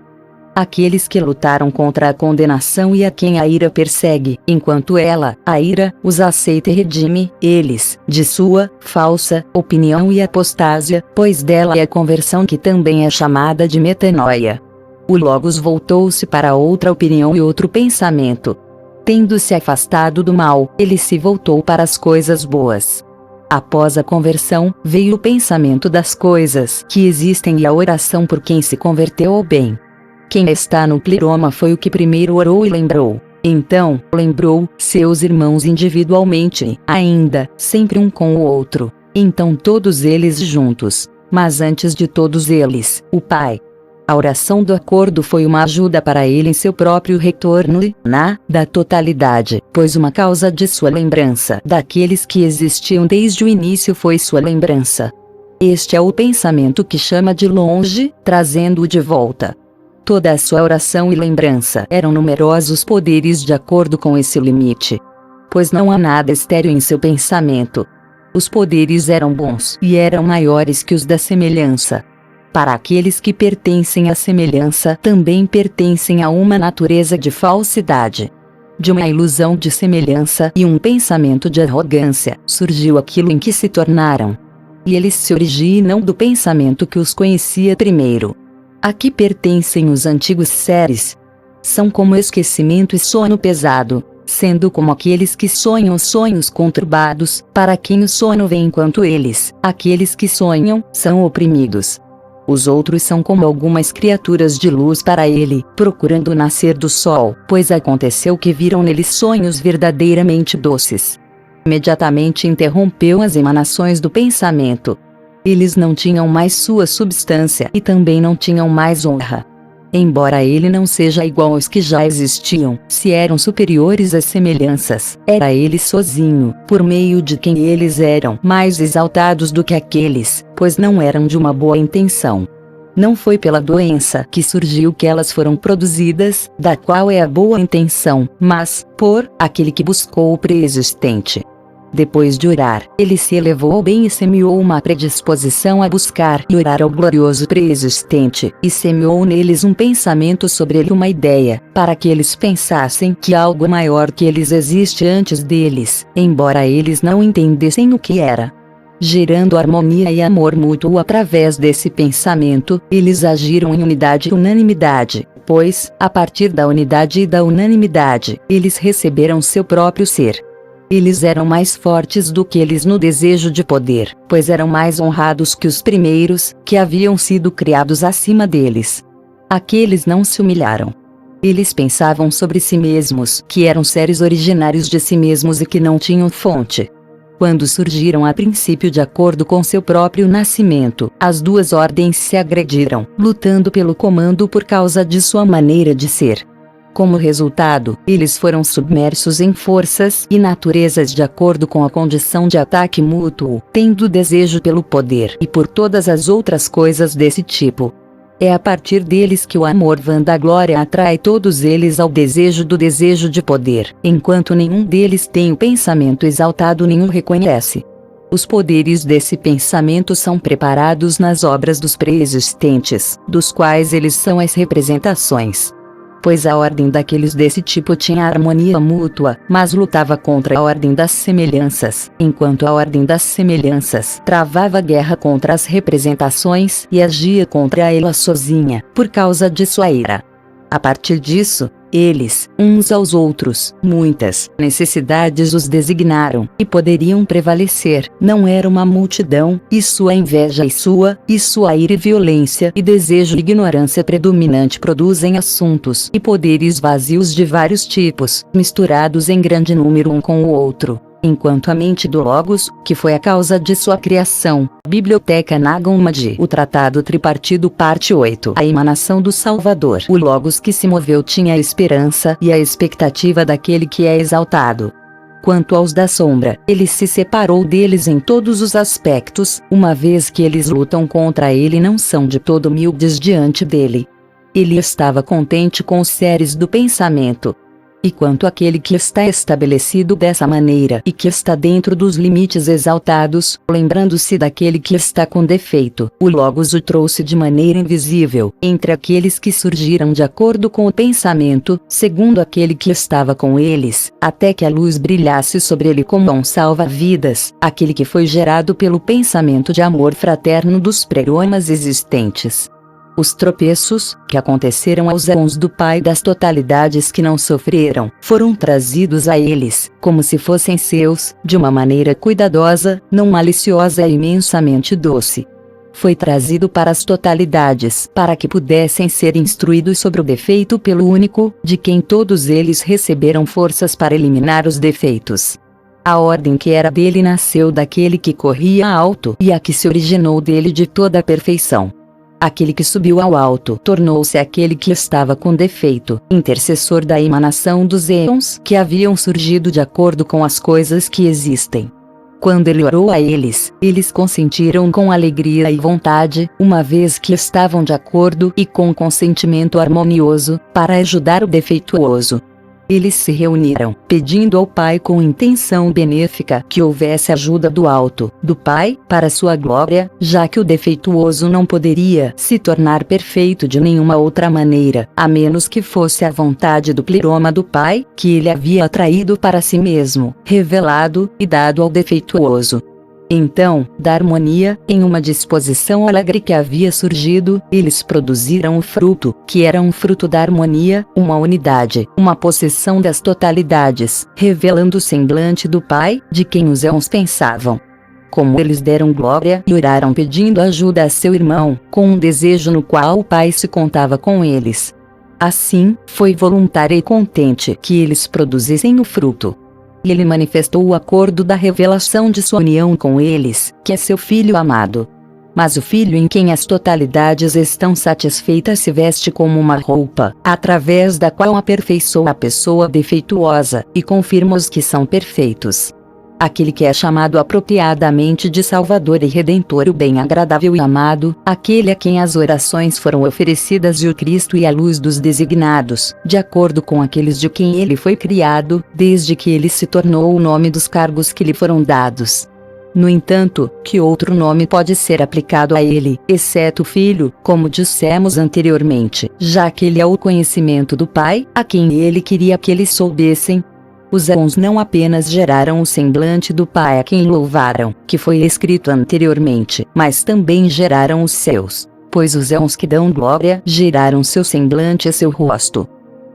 Aqueles que lutaram contra a condenação e a quem a ira persegue, enquanto ela, a ira, os aceita e redime, eles, de sua falsa opinião e apostásia, pois dela é a conversão que também é chamada de metanoia. O Logos voltou-se para outra opinião e outro pensamento. Tendo-se afastado do mal, ele se voltou para as coisas boas. Após a conversão, veio o pensamento das coisas que existem e a oração por quem se converteu ao bem. Quem está no pleroma foi o que primeiro orou e lembrou. Então, lembrou seus irmãos individualmente, ainda, sempre um com o outro. Então todos eles juntos. Mas antes de todos eles, o Pai. A oração do acordo foi uma ajuda para ele em seu próprio retorno, da totalidade, pois uma causa de sua lembrança daqueles que existiam desde o início foi sua lembrança. Este é o pensamento que chama de longe, trazendo-o de volta. Toda a sua oração e lembrança eram numerosos poderes de acordo com esse limite. Pois não há nada estéril em seu pensamento. Os poderes eram bons e eram maiores que os da semelhança. Para aqueles que pertencem à semelhança, também pertencem a uma natureza de falsidade. De uma ilusão de semelhança e um pensamento de arrogância, surgiu aquilo em que se tornaram. E eles se originam do pensamento que os conhecia primeiro. A que pertencem os antigos seres? São como esquecimento e sono pesado, sendo como aqueles que sonham sonhos conturbados, para quem o sono vem enquanto eles, aqueles que sonham, são oprimidos. Os outros são como algumas criaturas de luz para ele, procurando o nascer do sol, pois aconteceu que viram neles sonhos verdadeiramente doces. Imediatamente interrompeu as emanações do pensamento. Eles não tinham mais sua substância e também não tinham mais honra. Embora ele não seja igual aos que já existiam, se eram superiores às semelhanças, era ele sozinho, por meio de quem eles eram mais exaltados do que aqueles, pois não eram de uma boa intenção. Não foi pela doença que surgiu que elas foram produzidas, da qual é a boa intenção, mas, por aquele que buscou o preexistente. Depois de orar, ele se elevou ao bem e semeou uma predisposição a buscar e orar ao glorioso pré-existente, e semeou neles um pensamento sobre ele, uma ideia, para que eles pensassem que algo maior que eles existe antes deles, embora eles não entendessem o que era. Gerando harmonia e amor mútuo através desse pensamento, eles agiram em unidade e unanimidade, pois, a partir da unidade e da unanimidade, eles receberam seu próprio ser. Eles eram mais fortes do que eles no desejo de poder, pois eram mais honrados que os primeiros, que haviam sido criados acima deles. Aqueles não se humilharam. Eles pensavam sobre si mesmos, que eram seres originários de si mesmos e que não tinham fonte. Quando surgiram a princípio de acordo com seu próprio nascimento, as duas ordens se agrediram, lutando pelo comando por causa de sua maneira de ser. Como resultado, eles foram submersos em forças e naturezas de acordo com a condição de ataque mútuo, tendo desejo pelo poder e por todas as outras coisas desse tipo. É a partir deles que o amor vandaglória atrai todos eles ao desejo de poder, enquanto nenhum deles tem o pensamento exaltado nem o reconhece. Os poderes desse pensamento são preparados nas obras dos pré-existentes, dos quais eles são as representações. Pois a ordem daqueles desse tipo tinha harmonia mútua, mas lutava contra a ordem das semelhanças, enquanto a ordem das semelhanças travava guerra contra as representações e agia contra ela sozinha, por causa de sua ira. A partir disso, eles, uns aos outros, muitas necessidades os designaram, e poderiam prevalecer. Não era uma multidão, e sua inveja e sua ira e violência e desejo e ignorância predominante produzem assuntos e poderes vazios de vários tipos, misturados em grande número um com o outro. Enquanto a mente do Logos, que foi a causa de sua criação, Biblioteca Nagam Hammadi, o Tratado Tripartido Parte 8, a emanação do Salvador, o Logos que se moveu tinha a esperança e a expectativa daquele que é exaltado. Quanto aos da sombra, ele se separou deles em todos os aspectos, uma vez que eles lutam contra ele e não são de todo humildes diante dele. Ele estava contente com os seres do pensamento. E quanto àquele que está estabelecido dessa maneira e que está dentro dos limites exaltados, lembrando-se daquele que está com defeito, o Logos o trouxe de maneira invisível, entre aqueles que surgiram de acordo com o pensamento, segundo aquele que estava com eles, até que a luz brilhasse sobre ele como um salva-vidas, aquele que foi gerado pelo pensamento de amor fraterno dos pré-homas existentes. Os tropeços, que aconteceram aos éons do Pai das totalidades que não sofreram, foram trazidos a eles, como se fossem seus, de uma maneira cuidadosa, não maliciosa e imensamente doce. Foi trazido para as totalidades, para que pudessem ser instruídos sobre o defeito pelo único, de quem todos eles receberam forças para eliminar os defeitos. A ordem que era dele nasceu daquele que corria alto e a que se originou dele de toda a perfeição. Aquele que subiu ao alto tornou-se aquele que estava com defeito, intercessor da emanação dos éons que haviam surgido de acordo com as coisas que existem. Quando ele orou a eles, eles consentiram com alegria e vontade, uma vez que estavam de acordo e com consentimento harmonioso, para ajudar o defeituoso. Eles se reuniram, pedindo ao Pai com intenção benéfica que houvesse ajuda do alto, do Pai, para sua glória, já que o defeituoso não poderia se tornar perfeito de nenhuma outra maneira, a menos que fosse a vontade do pleroma do Pai, que ele havia atraído para si mesmo, revelado e dado ao defeituoso. Então, da harmonia, em uma disposição alegre que havia surgido, eles produziram o fruto, que era um fruto da harmonia, uma unidade, uma possessão das totalidades, revelando o semblante do Pai, de quem os éons pensavam. Como eles deram glória e oraram pedindo ajuda a seu irmão, com um desejo no qual o Pai se contava com eles. Assim, foi voluntário e contente que eles produzissem o fruto. E ele manifestou o acordo da revelação de sua união com eles, que é seu Filho amado. Mas o Filho em quem as totalidades estão satisfeitas se veste como uma roupa, através da qual aperfeiçoa a pessoa defeituosa, e confirma os que são perfeitos. aquele que é chamado apropriadamente de Salvador e Redentor, o bem-agradável e amado, aquele a quem as orações foram oferecidas e o Cristo e a luz dos designados, de acordo com aqueles de quem ele foi criado, desde que ele se tornou o nome dos cargos que lhe foram dados. No entanto, que outro nome pode ser aplicado a ele, exceto Filho, como dissemos anteriormente, já que ele é o conhecimento do Pai, a quem ele queria que eles soubessem? Os éons não apenas geraram o semblante do Pai a quem louvaram, que foi escrito anteriormente, mas também geraram os seus, pois os éons que dão glória geraram seu semblante e seu rosto.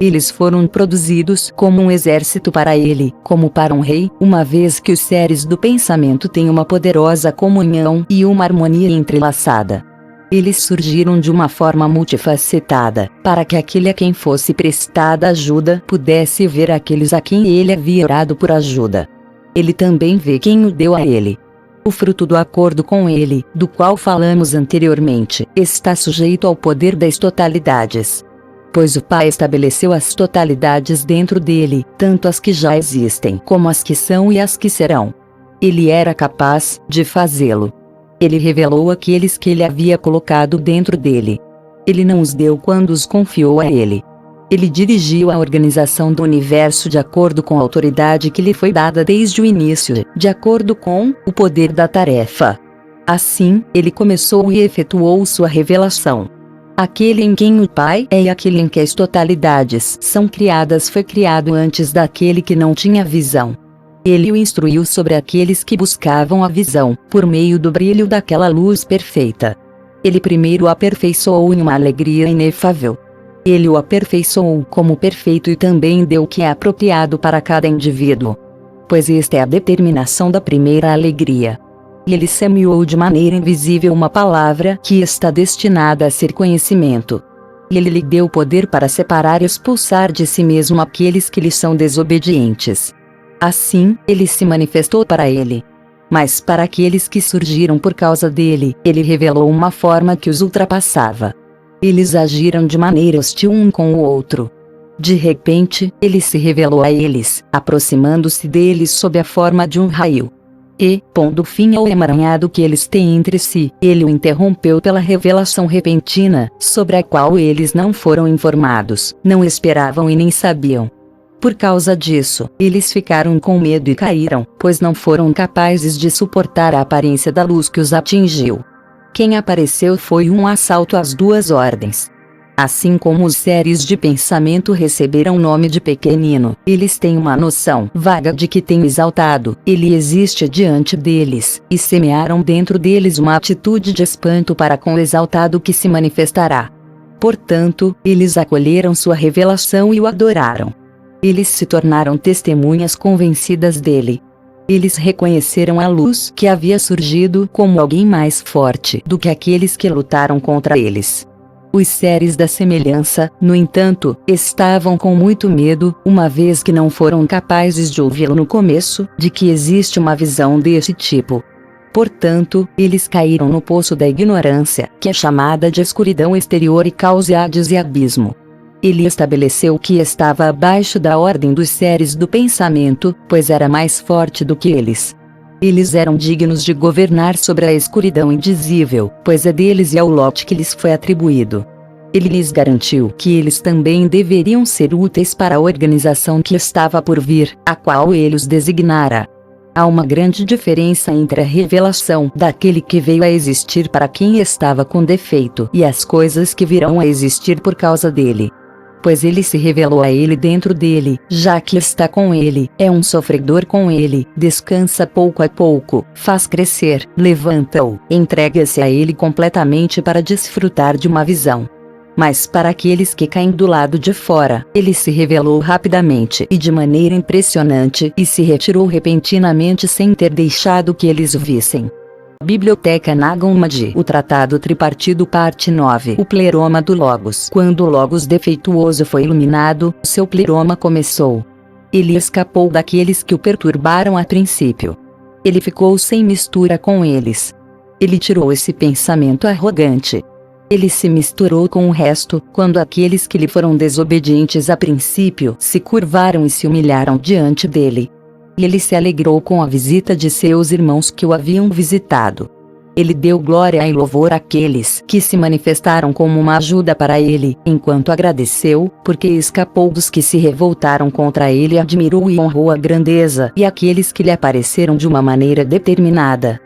Eles foram produzidos como um exército para ele, como para um rei, uma vez que os seres do pensamento têm uma poderosa comunhão e uma harmonia entrelaçada. Eles surgiram de uma forma multifacetada, para que aquele a quem fosse prestada ajuda pudesse ver aqueles a quem ele havia orado por ajuda. Ele também vê quem o deu a ele. O fruto do acordo com ele, do qual falamos anteriormente, está sujeito ao poder das totalidades. Pois o Pai estabeleceu as totalidades dentro dele, tanto as que já existem como as que são e as que serão. Ele era capaz de fazê-lo. Ele revelou aqueles que ele havia colocado dentro dele. Ele não os deu quando os confiou a ele. Ele dirigiu a organização do universo de acordo com a autoridade que lhe foi dada desde o início, de acordo com o poder da tarefa. Assim, ele começou e efetuou sua revelação. Aquele em quem o Pai é e aquele em que as totalidades são criadas foi criado antes daquele que não tinha visão. Ele o instruiu sobre aqueles que buscavam a visão, por meio do brilho daquela luz perfeita. Ele primeiro o aperfeiçoou em uma alegria inefável. Ele o aperfeiçoou como perfeito e também deu o que é apropriado para cada indivíduo. Pois esta é a determinação da primeira alegria. Ele semeou de maneira invisível uma palavra que está destinada a ser conhecimento. Ele lhe deu poder para separar e expulsar de si mesmo aqueles que lhe são desobedientes. Assim, ele se manifestou para ele. Mas para aqueles que surgiram por causa dele, ele revelou uma forma que os ultrapassava. Eles agiram de maneira hostil um com o outro. De repente, ele se revelou a eles, aproximando-se deles sob a forma de um raio. E, pondo fim ao emaranhado que eles têm entre si, ele o interrompeu pela revelação repentina, sobre a qual eles não foram informados, não esperavam e nem sabiam. Por causa disso, eles ficaram com medo e caíram, pois não foram capazes de suportar a aparência da luz que os atingiu. Quem apareceu foi um assalto às duas ordens. Assim como os seres de pensamento receberam o nome de pequenino, eles têm uma noção vaga de que tem exaltado, ele existe diante deles, e semearam dentro deles uma atitude de espanto para com o exaltado que se manifestará. Portanto, eles acolheram sua revelação e o adoraram. Eles se tornaram testemunhas convencidas dele. Eles reconheceram a luz que havia surgido como alguém mais forte do que aqueles que lutaram contra eles. Os seres da semelhança, no entanto, estavam com muito medo, uma vez que não foram capazes de ouvi-lo no começo, de que existe uma visão desse tipo. Portanto, eles caíram no poço da ignorância, que é chamada de escuridão exterior e causa Hades e abismo. Ele estabeleceu que estava abaixo da ordem dos seres do pensamento, pois era mais forte do que eles. Eles eram dignos de governar sobre a escuridão indizível, pois é deles e ao lote que lhes foi atribuído. Ele lhes garantiu que eles também deveriam ser úteis para a organização que estava por vir, a qual ele os designara. Há uma grande diferença entre a revelação daquele que veio a existir para quem estava com defeito e as coisas que virão a existir por causa dele. Pois ele se revelou a ele dentro dele, já que está com ele, é um sofredor com ele, descansa pouco a pouco, faz crescer, levanta-o, entrega-se a ele completamente para desfrutar de uma visão. Mas para aqueles que caem do lado de fora, ele se revelou rapidamente e de maneira impressionante e se retirou repentinamente sem ter deixado que eles o vissem. Biblioteca Nagon Madhi, o Tratado Tripartido Parte 9, o Pleroma do Logos. Quando o Logos defeituoso foi iluminado, seu pleroma começou. Ele escapou daqueles que o perturbaram a princípio. Ele ficou sem mistura com eles. Ele tirou esse pensamento arrogante. Ele se misturou com o resto, quando aqueles que lhe foram desobedientes a princípio se curvaram e se humilharam diante dele. e ele se alegrou com a visita de seus irmãos que o haviam visitado. Ele deu glória e louvor àqueles que se manifestaram como uma ajuda para ele, enquanto agradeceu, porque escapou dos que se revoltaram contra ele, admirou e honrou a grandeza e aqueles que lhe apareceram de uma maneira determinada.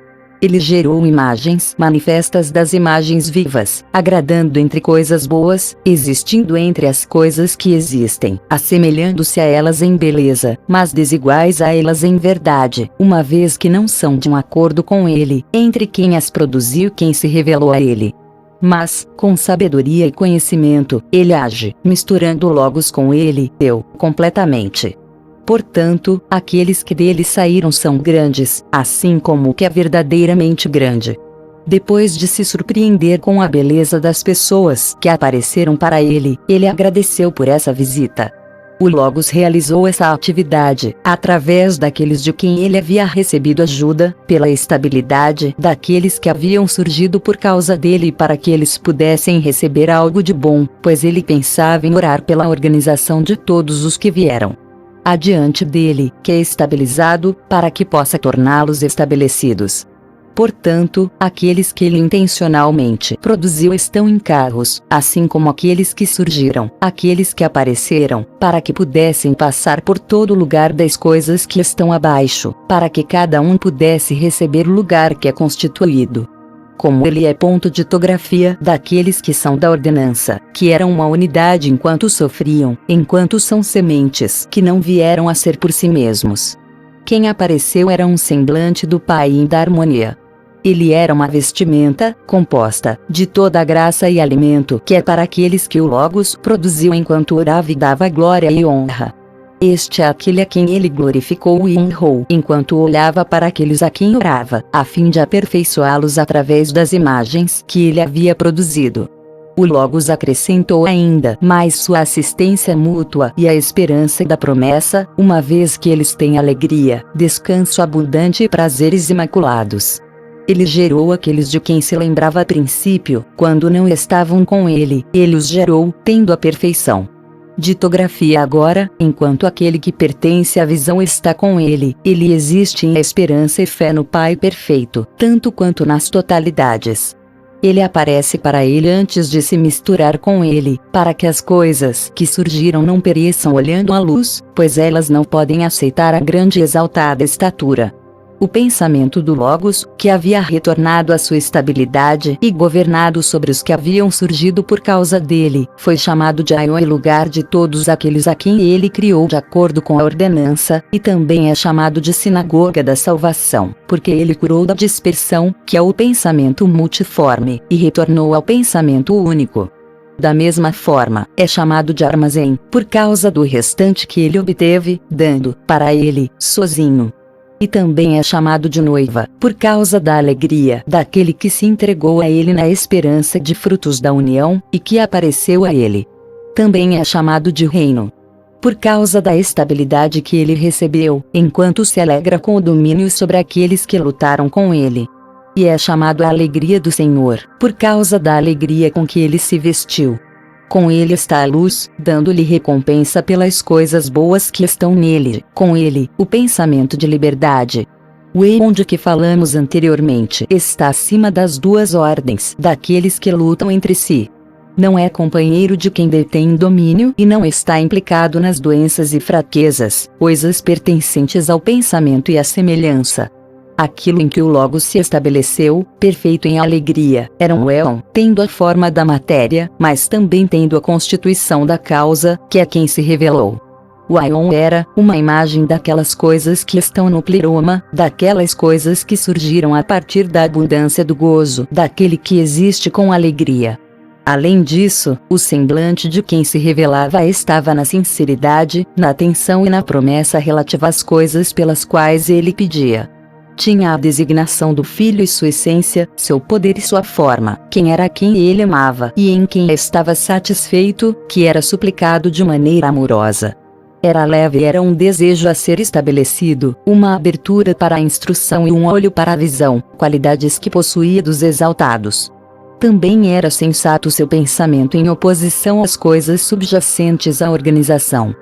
Ele gerou imagens manifestas das imagens vivas, agradando entre coisas boas, existindo entre as coisas que existem, assemelhando-se a elas em beleza, mas desiguais a elas em verdade, uma vez que não são de um acordo com ele, entre quem as produziu e quem se revelou a ele. Mas, com sabedoria e conhecimento, ele age, misturando o Logos com ele, eu, completamente. Portanto, aqueles que dele saíram são grandes, assim como o que é verdadeiramente grande. Depois de se surpreender com a beleza das pessoas que apareceram para ele, ele agradeceu por essa visita. O Logos realizou essa atividade, através daqueles de quem ele havia recebido ajuda, pela estabilidade daqueles que haviam surgido por causa dele e para que eles pudessem receber algo de bom, pois ele pensava em orar pela organização de todos os que vieram adiante dele, que é estabilizado, para que possa torná-los estabelecidos. Portanto, aqueles que ele intencionalmente produziu estão em carros, assim como aqueles que surgiram, aqueles que apareceram, para que pudessem passar por todo lugar das coisas que estão abaixo, para que cada um pudesse receber o lugar que é constituído. Como ele é ponto de topografia daqueles que são da ordenança, que eram uma unidade enquanto sofriam, enquanto são sementes que não vieram a ser por si mesmos. Quem apareceu era um semblante do Pai e da harmonia. Ele era uma vestimenta, composta, de toda a graça e alimento que é para aqueles que o Logos produziu enquanto orava e dava glória e honra. Este é aquele a quem ele glorificou e honrou, enquanto olhava para aqueles a quem orava, a fim de aperfeiçoá-los através das imagens que ele havia produzido. O Logos acrescentou ainda mais sua assistência mútua e a esperança da promessa, uma vez que eles têm alegria, descanso abundante e prazeres imaculados. Ele gerou aqueles de quem se lembrava a princípio, quando não estavam com ele os gerou, tendo a perfeição. Ditografia agora, enquanto aquele que pertence à visão está com ele existe em esperança e fé no Pai perfeito, tanto quanto nas totalidades. Ele aparece para ele antes de se misturar com ele, para que as coisas que surgiram não pereçam olhando a luz, pois elas não podem aceitar a grande e exaltada estatura. O pensamento do Logos, que havia retornado à sua estabilidade e governado sobre os que haviam surgido por causa dele, foi chamado de Aion em lugar de todos aqueles a quem ele criou de acordo com a ordenança, e também é chamado de Sinagoga da Salvação, porque ele curou da dispersão, que é o pensamento multiforme, e retornou ao pensamento único. Da mesma forma, é chamado de armazém, por causa do restante que ele obteve, dando, para ele, sozinho. E também é chamado de noiva, por causa da alegria daquele que se entregou a ele na esperança de frutos da união, e que apareceu a ele. Também é chamado de reino, por causa da estabilidade que ele recebeu, enquanto se alegra com o domínio sobre aqueles que lutaram com ele. E é chamado a alegria do Senhor, por causa da alegria com que ele se vestiu. Com ele está a luz, dando-lhe recompensa pelas coisas boas que estão nele. Com ele, o pensamento de liberdade. O Eon de que falamos anteriormente está acima das duas ordens daqueles que lutam entre si. Não é companheiro de quem detém domínio e não está implicado nas doenças e fraquezas, coisas pertencentes ao pensamento e à semelhança. Aquilo em que o Logos se estabeleceu, perfeito em alegria, era um éon, tendo a forma da matéria, mas também tendo a constituição da causa, que é quem se revelou. O Aion era uma imagem daquelas coisas que estão no pleroma, daquelas coisas que surgiram a partir da abundância do gozo, daquele que existe com alegria. Além disso, o semblante de quem se revelava estava na sinceridade, na atenção e na promessa relativa às coisas pelas quais ele pedia. Tinha a designação do Filho e sua essência, seu poder e sua forma, quem era quem ele amava e em quem estava satisfeito, que era suplicado de maneira amorosa. Era leve e era um desejo a ser estabelecido, uma abertura para a instrução e um olho para a visão, qualidades que possuía dos exaltados. Também era sensato seu pensamento em oposição às coisas subjacentes à organização.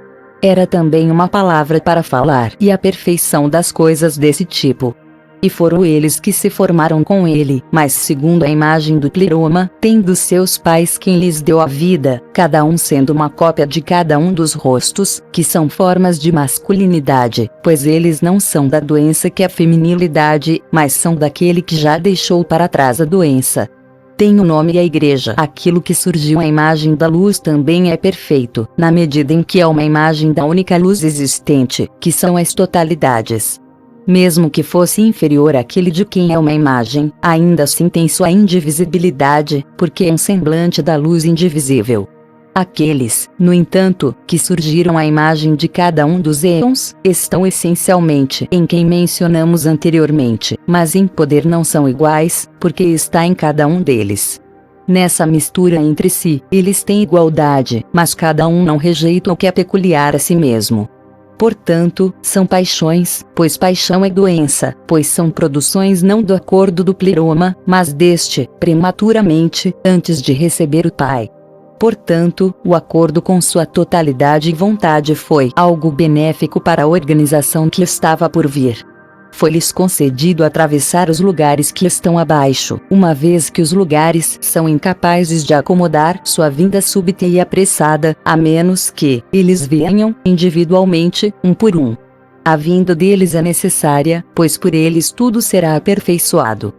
Era também uma palavra para falar e a perfeição das coisas desse tipo. E foram eles que se formaram com ele, mas segundo a imagem do pleroma, tendo seus pais quem lhes deu a vida, cada um sendo uma cópia de cada um dos rostos, que são formas de masculinidade, pois eles não são da doença que é a feminilidade, mas são daquele que já deixou para trás a doença. Tem o nome a igreja. Aquilo que surgiu à imagem da luz também é perfeito, na medida em que é uma imagem da única luz existente, que são as totalidades. Mesmo que fosse inferior àquele de quem é uma imagem, ainda assim tem sua indivisibilidade, porque é um semblante da luz indivisível. Aqueles, no entanto, que surgiram à imagem de cada um dos éons, estão essencialmente em quem mencionamos anteriormente, mas em poder não são iguais, porque está em cada um deles. Nessa mistura entre si, eles têm igualdade, mas cada um não rejeita o que é peculiar a si mesmo. Portanto, são paixões, pois paixão é doença, pois são produções não do acordo do pleroma, mas deste, prematuramente, antes de receber o Pai. Portanto, o acordo com sua totalidade e vontade foi algo benéfico para a organização que estava por vir. Foi-lhes concedido atravessar os lugares que estão abaixo, uma vez que os lugares são incapazes de acomodar sua vinda súbita e apressada, a menos que eles venham, individualmente, um por um. A vinda deles é necessária, pois por eles tudo será aperfeiçoado.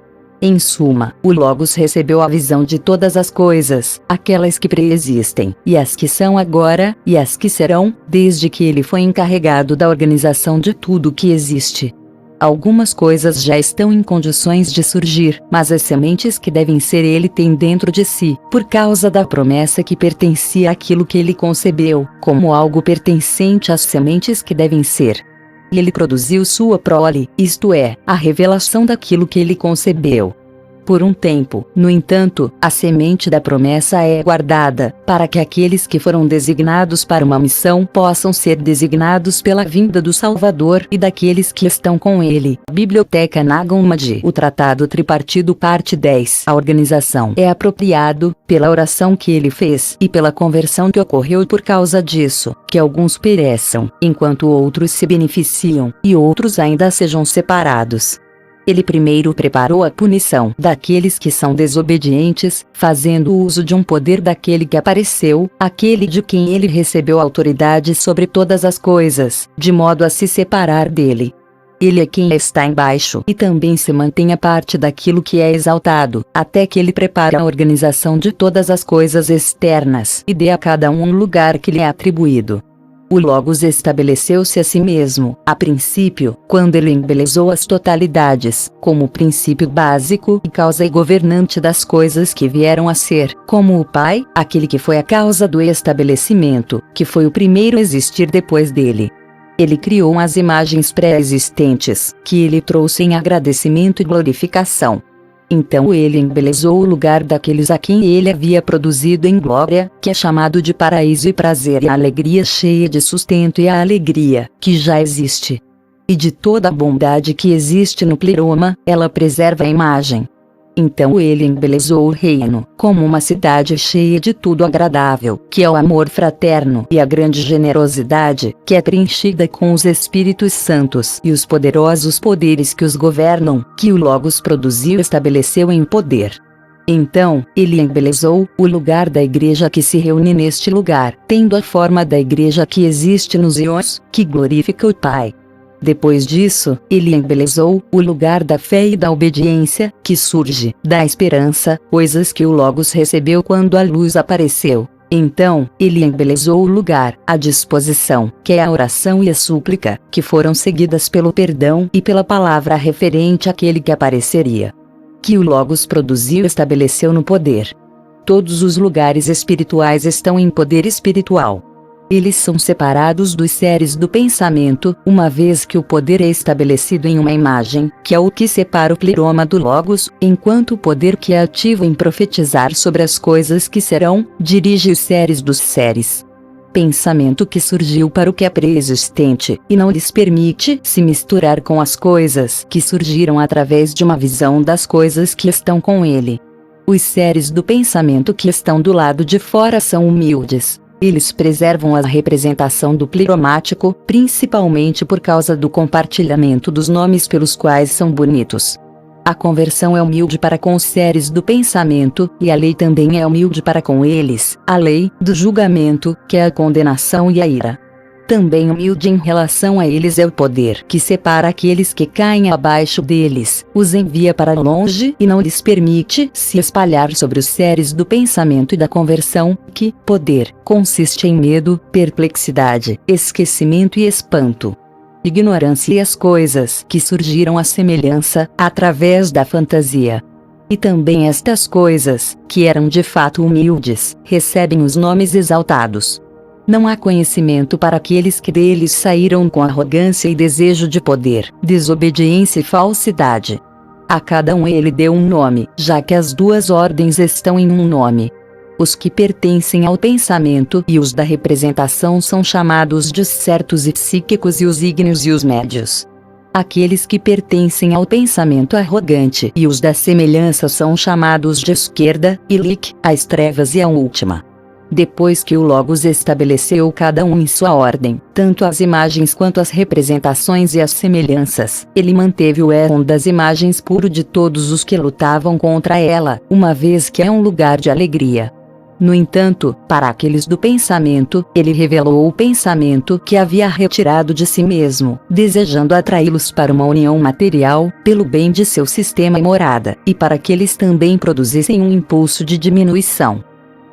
Em suma, o Logos recebeu a visão de todas as coisas, aquelas que preexistem, e as que são agora, e as que serão, desde que ele foi encarregado da organização de tudo que existe. Algumas coisas já estão em condições de surgir, mas as sementes que devem ser ele tem dentro de si, por causa da promessa que pertencia àquilo que ele concebeu, como algo pertencente às sementes que devem ser. E ele produziu sua prole, isto é, a revelação daquilo que ele concebeu. Por um tempo, no entanto, a semente da promessa é guardada, para que aqueles que foram designados para uma missão possam ser designados pela vinda do Salvador e daqueles que estão com ele. Biblioteca Nagum Hammadi. O Tratado Tripartido Parte 10. A organização é apropriado, pela oração que ele fez, e pela conversão que ocorreu por causa disso, que alguns pereçam, enquanto outros se beneficiam, e outros ainda sejam separados. Ele primeiro preparou a punição daqueles que são desobedientes, fazendo uso de um poder daquele que apareceu, aquele de quem ele recebeu autoridade sobre todas as coisas, de modo a se separar dele. Ele é quem está embaixo e também se mantém a parte daquilo que é exaltado, até que ele prepare a organização de todas as coisas externas e dê a cada um o lugar que lhe é atribuído. O Logos estabeleceu-se a si mesmo, a princípio, quando ele embelezou as totalidades, como princípio básico e causa e governante das coisas que vieram a ser, como o Pai, aquele que foi a causa do estabelecimento, que foi o primeiro a existir depois dele. Ele criou as imagens pré-existentes, que ele trouxe em agradecimento e glorificação. Então ele embelezou o lugar daqueles a quem ele havia produzido em glória, que é chamado de paraíso e prazer e a alegria cheia de sustento e a alegria, que já existe. E de toda a bondade que existe no pleroma, ela preserva a imagem. Então ele embelezou o reino, como uma cidade cheia de tudo agradável, que é o amor fraterno e a grande generosidade, que é preenchida com os Espíritos Santos e os poderosos poderes que os governam, que o Logos produziu e estabeleceu em poder. Então, ele embelezou o lugar da igreja que se reúne neste lugar, tendo a forma da igreja que existe nos íons, que glorifica o Pai. Depois disso, ele embelezou o lugar da fé e da obediência, que surge da esperança, coisas que o Logos recebeu quando a luz apareceu. Então, ele embelezou o lugar, a disposição, que é a oração e a súplica, que foram seguidas pelo perdão e pela palavra referente àquele que apareceria. Que o Logos produziu e estabeleceu no poder. Todos os lugares espirituais estão em poder espiritual. Eles são separados dos seres do pensamento, uma vez que o poder é estabelecido em uma imagem, que é o que separa o pleroma do Logos, enquanto o poder que é ativo em profetizar sobre as coisas que serão, dirige os seres dos seres. Pensamento que surgiu para o que é pré-existente, e não lhes permite se misturar com as coisas que surgiram através de uma visão das coisas que estão com ele. Os seres do pensamento que estão do lado de fora são humildes. Eles preservam a representação do pleromático, principalmente por causa do compartilhamento dos nomes pelos quais são bonitos. A conversão é humilde para com os seres do pensamento, e a lei também é humilde para com eles, a lei do julgamento, que é a condenação e a ira. Também humilde em relação a eles é o poder que separa aqueles que caem abaixo deles, os envia para longe e não lhes permite se espalhar sobre os seres do pensamento e da conversão, que, poder, consiste em medo, perplexidade, esquecimento e espanto. Ignorância e as coisas que surgiram à semelhança, através da fantasia. E também estas coisas, que eram de fato humildes, recebem os nomes exaltados. Não há conhecimento para aqueles que deles saíram com arrogância e desejo de poder, desobediência e falsidade. A cada um ele deu um nome, já que as duas ordens estão em um nome. Os que pertencem ao pensamento e os da representação são chamados de certos e psíquicos e os ígneos e os médios. Aqueles que pertencem ao pensamento arrogante e os da semelhança são chamados de esquerda, e lik, as trevas e a última. Depois que o Logos estabeleceu cada um em sua ordem, tanto as imagens quanto as representações e as semelhanças, ele manteve o éon das imagens puro de todos os que lutavam contra ela, uma vez que é um lugar de alegria. No entanto, para aqueles do pensamento, ele revelou o pensamento que havia retirado de si mesmo, desejando atraí-los para uma união material, pelo bem de seu sistema e morada, e para que eles também produzissem um impulso de diminuição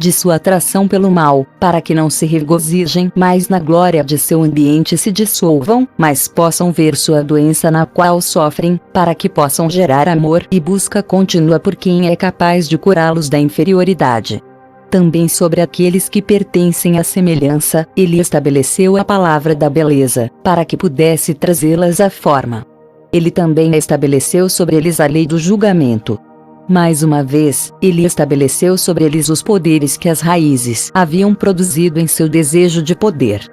de sua atração pelo mal, para que não se regozijem mais na glória de seu ambiente e se dissolvam, mas possam ver sua doença na qual sofrem, para que possam gerar amor e busca contínua por quem é capaz de curá-los da inferioridade. Também sobre aqueles que pertencem à semelhança, ele estabeleceu a palavra da beleza, para que pudesse trazê-las à forma. Ele também estabeleceu sobre eles a lei do julgamento. Mais uma vez, ele estabeleceu sobre eles os poderes que as raízes haviam produzido em seu desejo de poder.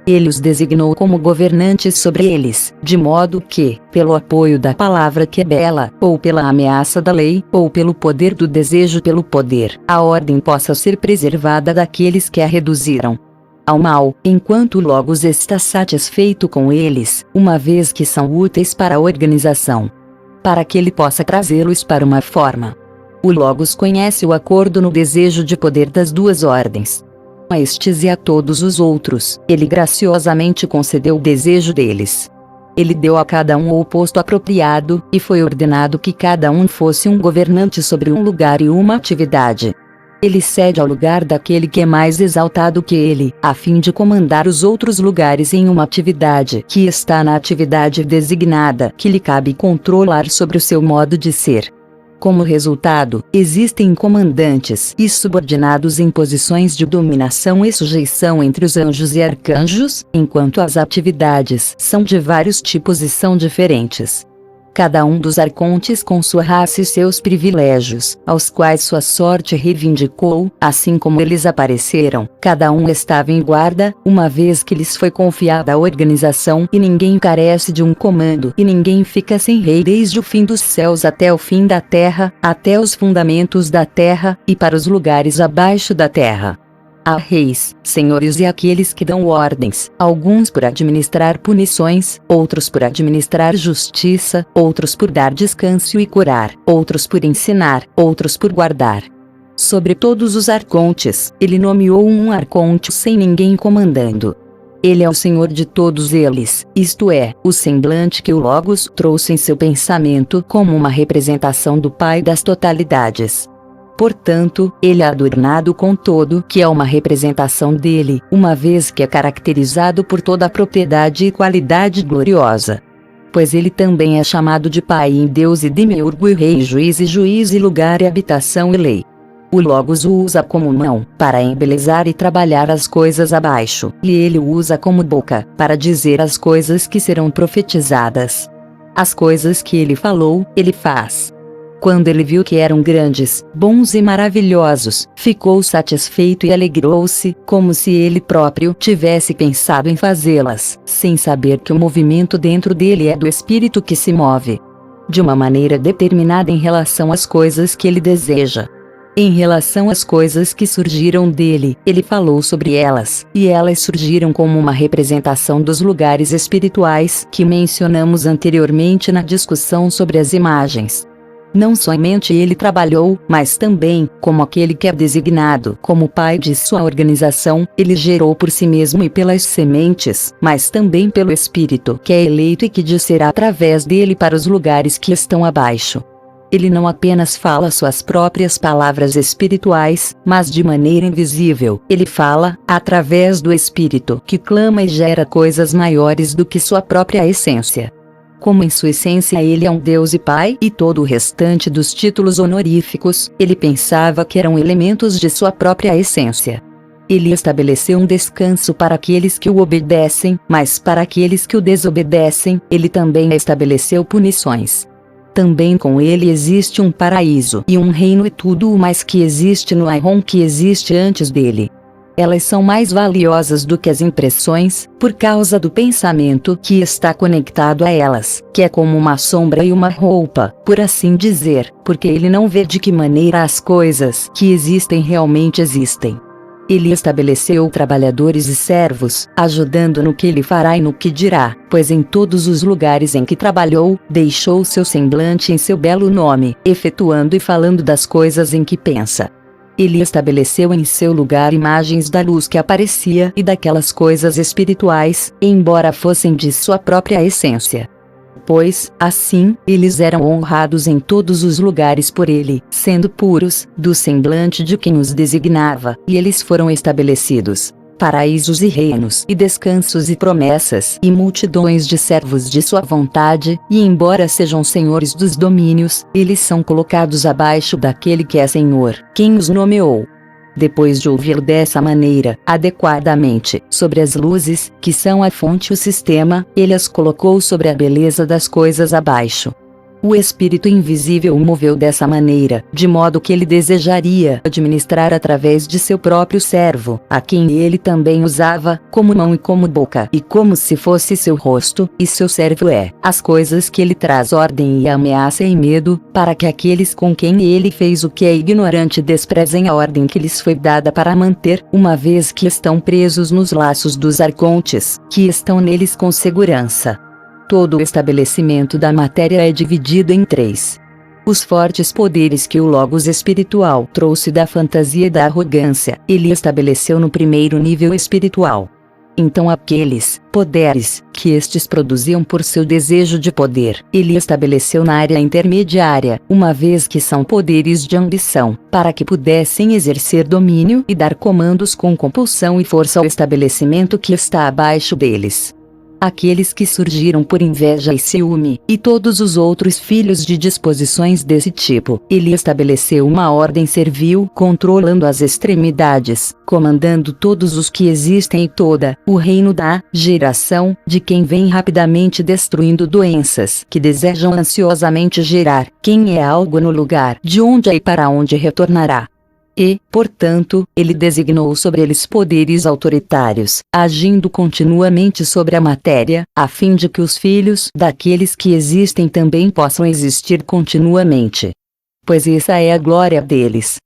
Ele os designou como governantes sobre eles, de modo que, pelo apoio da palavra que é bela, ou pela ameaça da lei, ou pelo poder do desejo pelo poder, a ordem possa ser preservada daqueles que a reduziram ao mal, enquanto o Logos está satisfeito com eles, uma vez que são úteis para a organização, para que ele possa trazê-los para uma forma. O Logos conhece o acordo no desejo de poder das duas ordens. A estes e a todos os outros, ele graciosamente concedeu o desejo deles. Ele deu a cada um o posto apropriado, e foi ordenado que cada um fosse um governante sobre um lugar e uma atividade. Ele cede ao lugar daquele que é mais exaltado que ele, a fim de comandar os outros lugares em uma atividade que está na atividade designada que lhe cabe controlar sobre o seu modo de ser. Como resultado, existem comandantes e subordinados em posições de dominação e sujeição entre os anjos e arcanjos, enquanto as atividades são de vários tipos e são diferentes. Cada um dos arcontes com sua raça e seus privilégios, aos quais sua sorte reivindicou, assim como eles apareceram, cada um estava em guarda, uma vez que lhes foi confiada a organização, e ninguém carece de um comando, e ninguém fica sem rei desde o fim dos céus até o fim da terra, até os fundamentos da terra, e para os lugares abaixo da terra. Há reis, senhores e aqueles que dão ordens, alguns por administrar punições, outros por administrar justiça, outros por dar descanso e curar, outros por ensinar, outros por guardar. Sobre todos os arcontes, ele nomeou um arconte sem ninguém comandando. Ele é o Senhor de todos eles, isto é, o semblante que o Logos trouxe em seu pensamento como uma representação do Pai das totalidades. Portanto, ele é adornado com todo que é uma representação dele, uma vez que é caracterizado por toda a propriedade e qualidade gloriosa. Pois ele também é chamado de Pai em Deus e Demiurgo e Rei e juiz e lugar e habitação e lei. O Logos o usa como mão, para embelezar e trabalhar as coisas abaixo, e ele o usa como boca, para dizer as coisas que serão profetizadas. As coisas que ele falou, ele faz. Quando ele viu que eram grandes, bons e maravilhosos, ficou satisfeito e alegrou-se, como se ele próprio tivesse pensado em fazê-las, sem saber que o movimento dentro dele é do espírito que se move de uma maneira determinada em relação às coisas que ele deseja. Em relação às coisas que surgiram dele, ele falou sobre elas, e elas surgiram como uma representação dos lugares espirituais que mencionamos anteriormente na discussão sobre as imagens. Não somente ele trabalhou, mas também, como aquele que é designado como pai de sua organização, ele gerou por si mesmo e pelas sementes, mas também pelo Espírito que é eleito e que descerá através dele para os lugares que estão abaixo. Ele não apenas fala suas próprias palavras espirituais, mas de maneira invisível, ele fala, através do Espírito que clama e gera coisas maiores do que sua própria essência. Como em sua essência ele é um Deus e Pai e todo o restante dos títulos honoríficos, ele pensava que eram elementos de sua própria essência. Ele estabeleceu um descanso para aqueles que o obedecem, mas para aqueles que o desobedecem, ele também estabeleceu punições. Também com ele existe um paraíso e um reino e tudo o mais que existe no Aeon que existe antes dele. Elas são mais valiosas do que as impressões, por causa do pensamento que está conectado a elas, que é como uma sombra e uma roupa, por assim dizer, porque ele não vê de que maneira as coisas que existem realmente existem. Ele estabeleceu trabalhadores e servos, ajudando no que ele fará e no que dirá, pois em todos os lugares em que trabalhou, deixou seu semblante em seu belo nome, efetuando e falando das coisas em que pensa. Ele estabeleceu em seu lugar imagens da luz que aparecia e daquelas coisas espirituais, embora fossem de sua própria essência. Pois, assim, eles eram honrados em todos os lugares por ele, sendo puros, do semblante de quem os designava, e eles foram estabelecidos. Paraísos e reinos e descansos e promessas e multidões de servos de sua vontade, e embora sejam senhores dos domínios, eles são colocados abaixo daquele que é Senhor, quem os nomeou. Depois de ouvir dessa maneira, adequadamente, sobre as luzes, que são a fonte e o sistema, ele as colocou sobre a beleza das coisas abaixo. O Espírito invisível o moveu dessa maneira, de modo que ele desejaria administrar através de seu próprio servo, a quem ele também usava, como mão e como boca, e como se fosse seu rosto, e seu servo é, as coisas que ele traz ordem e ameaça e medo, para que aqueles com quem ele fez o que é ignorante desprezem a ordem que lhes foi dada para manter, uma vez que estão presos nos laços dos arcontes, que estão neles com segurança. Todo o estabelecimento da matéria é dividido em três. Os fortes poderes que o Logos espiritual trouxe da fantasia e da arrogância, ele estabeleceu no primeiro nível espiritual. Então aqueles poderes que estes produziam por seu desejo de poder, ele estabeleceu na área intermediária, uma vez que são poderes de ambição, para que pudessem exercer domínio e dar comandos com compulsão e força ao estabelecimento que está abaixo deles. Aqueles que surgiram por inveja e ciúme, e todos os outros filhos de disposições desse tipo, ele estabeleceu uma ordem servil, controlando as extremidades, comandando todos os que existem e toda o reino da geração, de quem vem rapidamente destruindo doenças que desejam ansiosamente gerar, quem é algo no lugar de onde é e para onde retornará. E, portanto, ele designou sobre eles poderes autoritários, agindo continuamente sobre a matéria, a fim de que os filhos daqueles que existem também possam existir continuamente. Pois essa é a glória deles,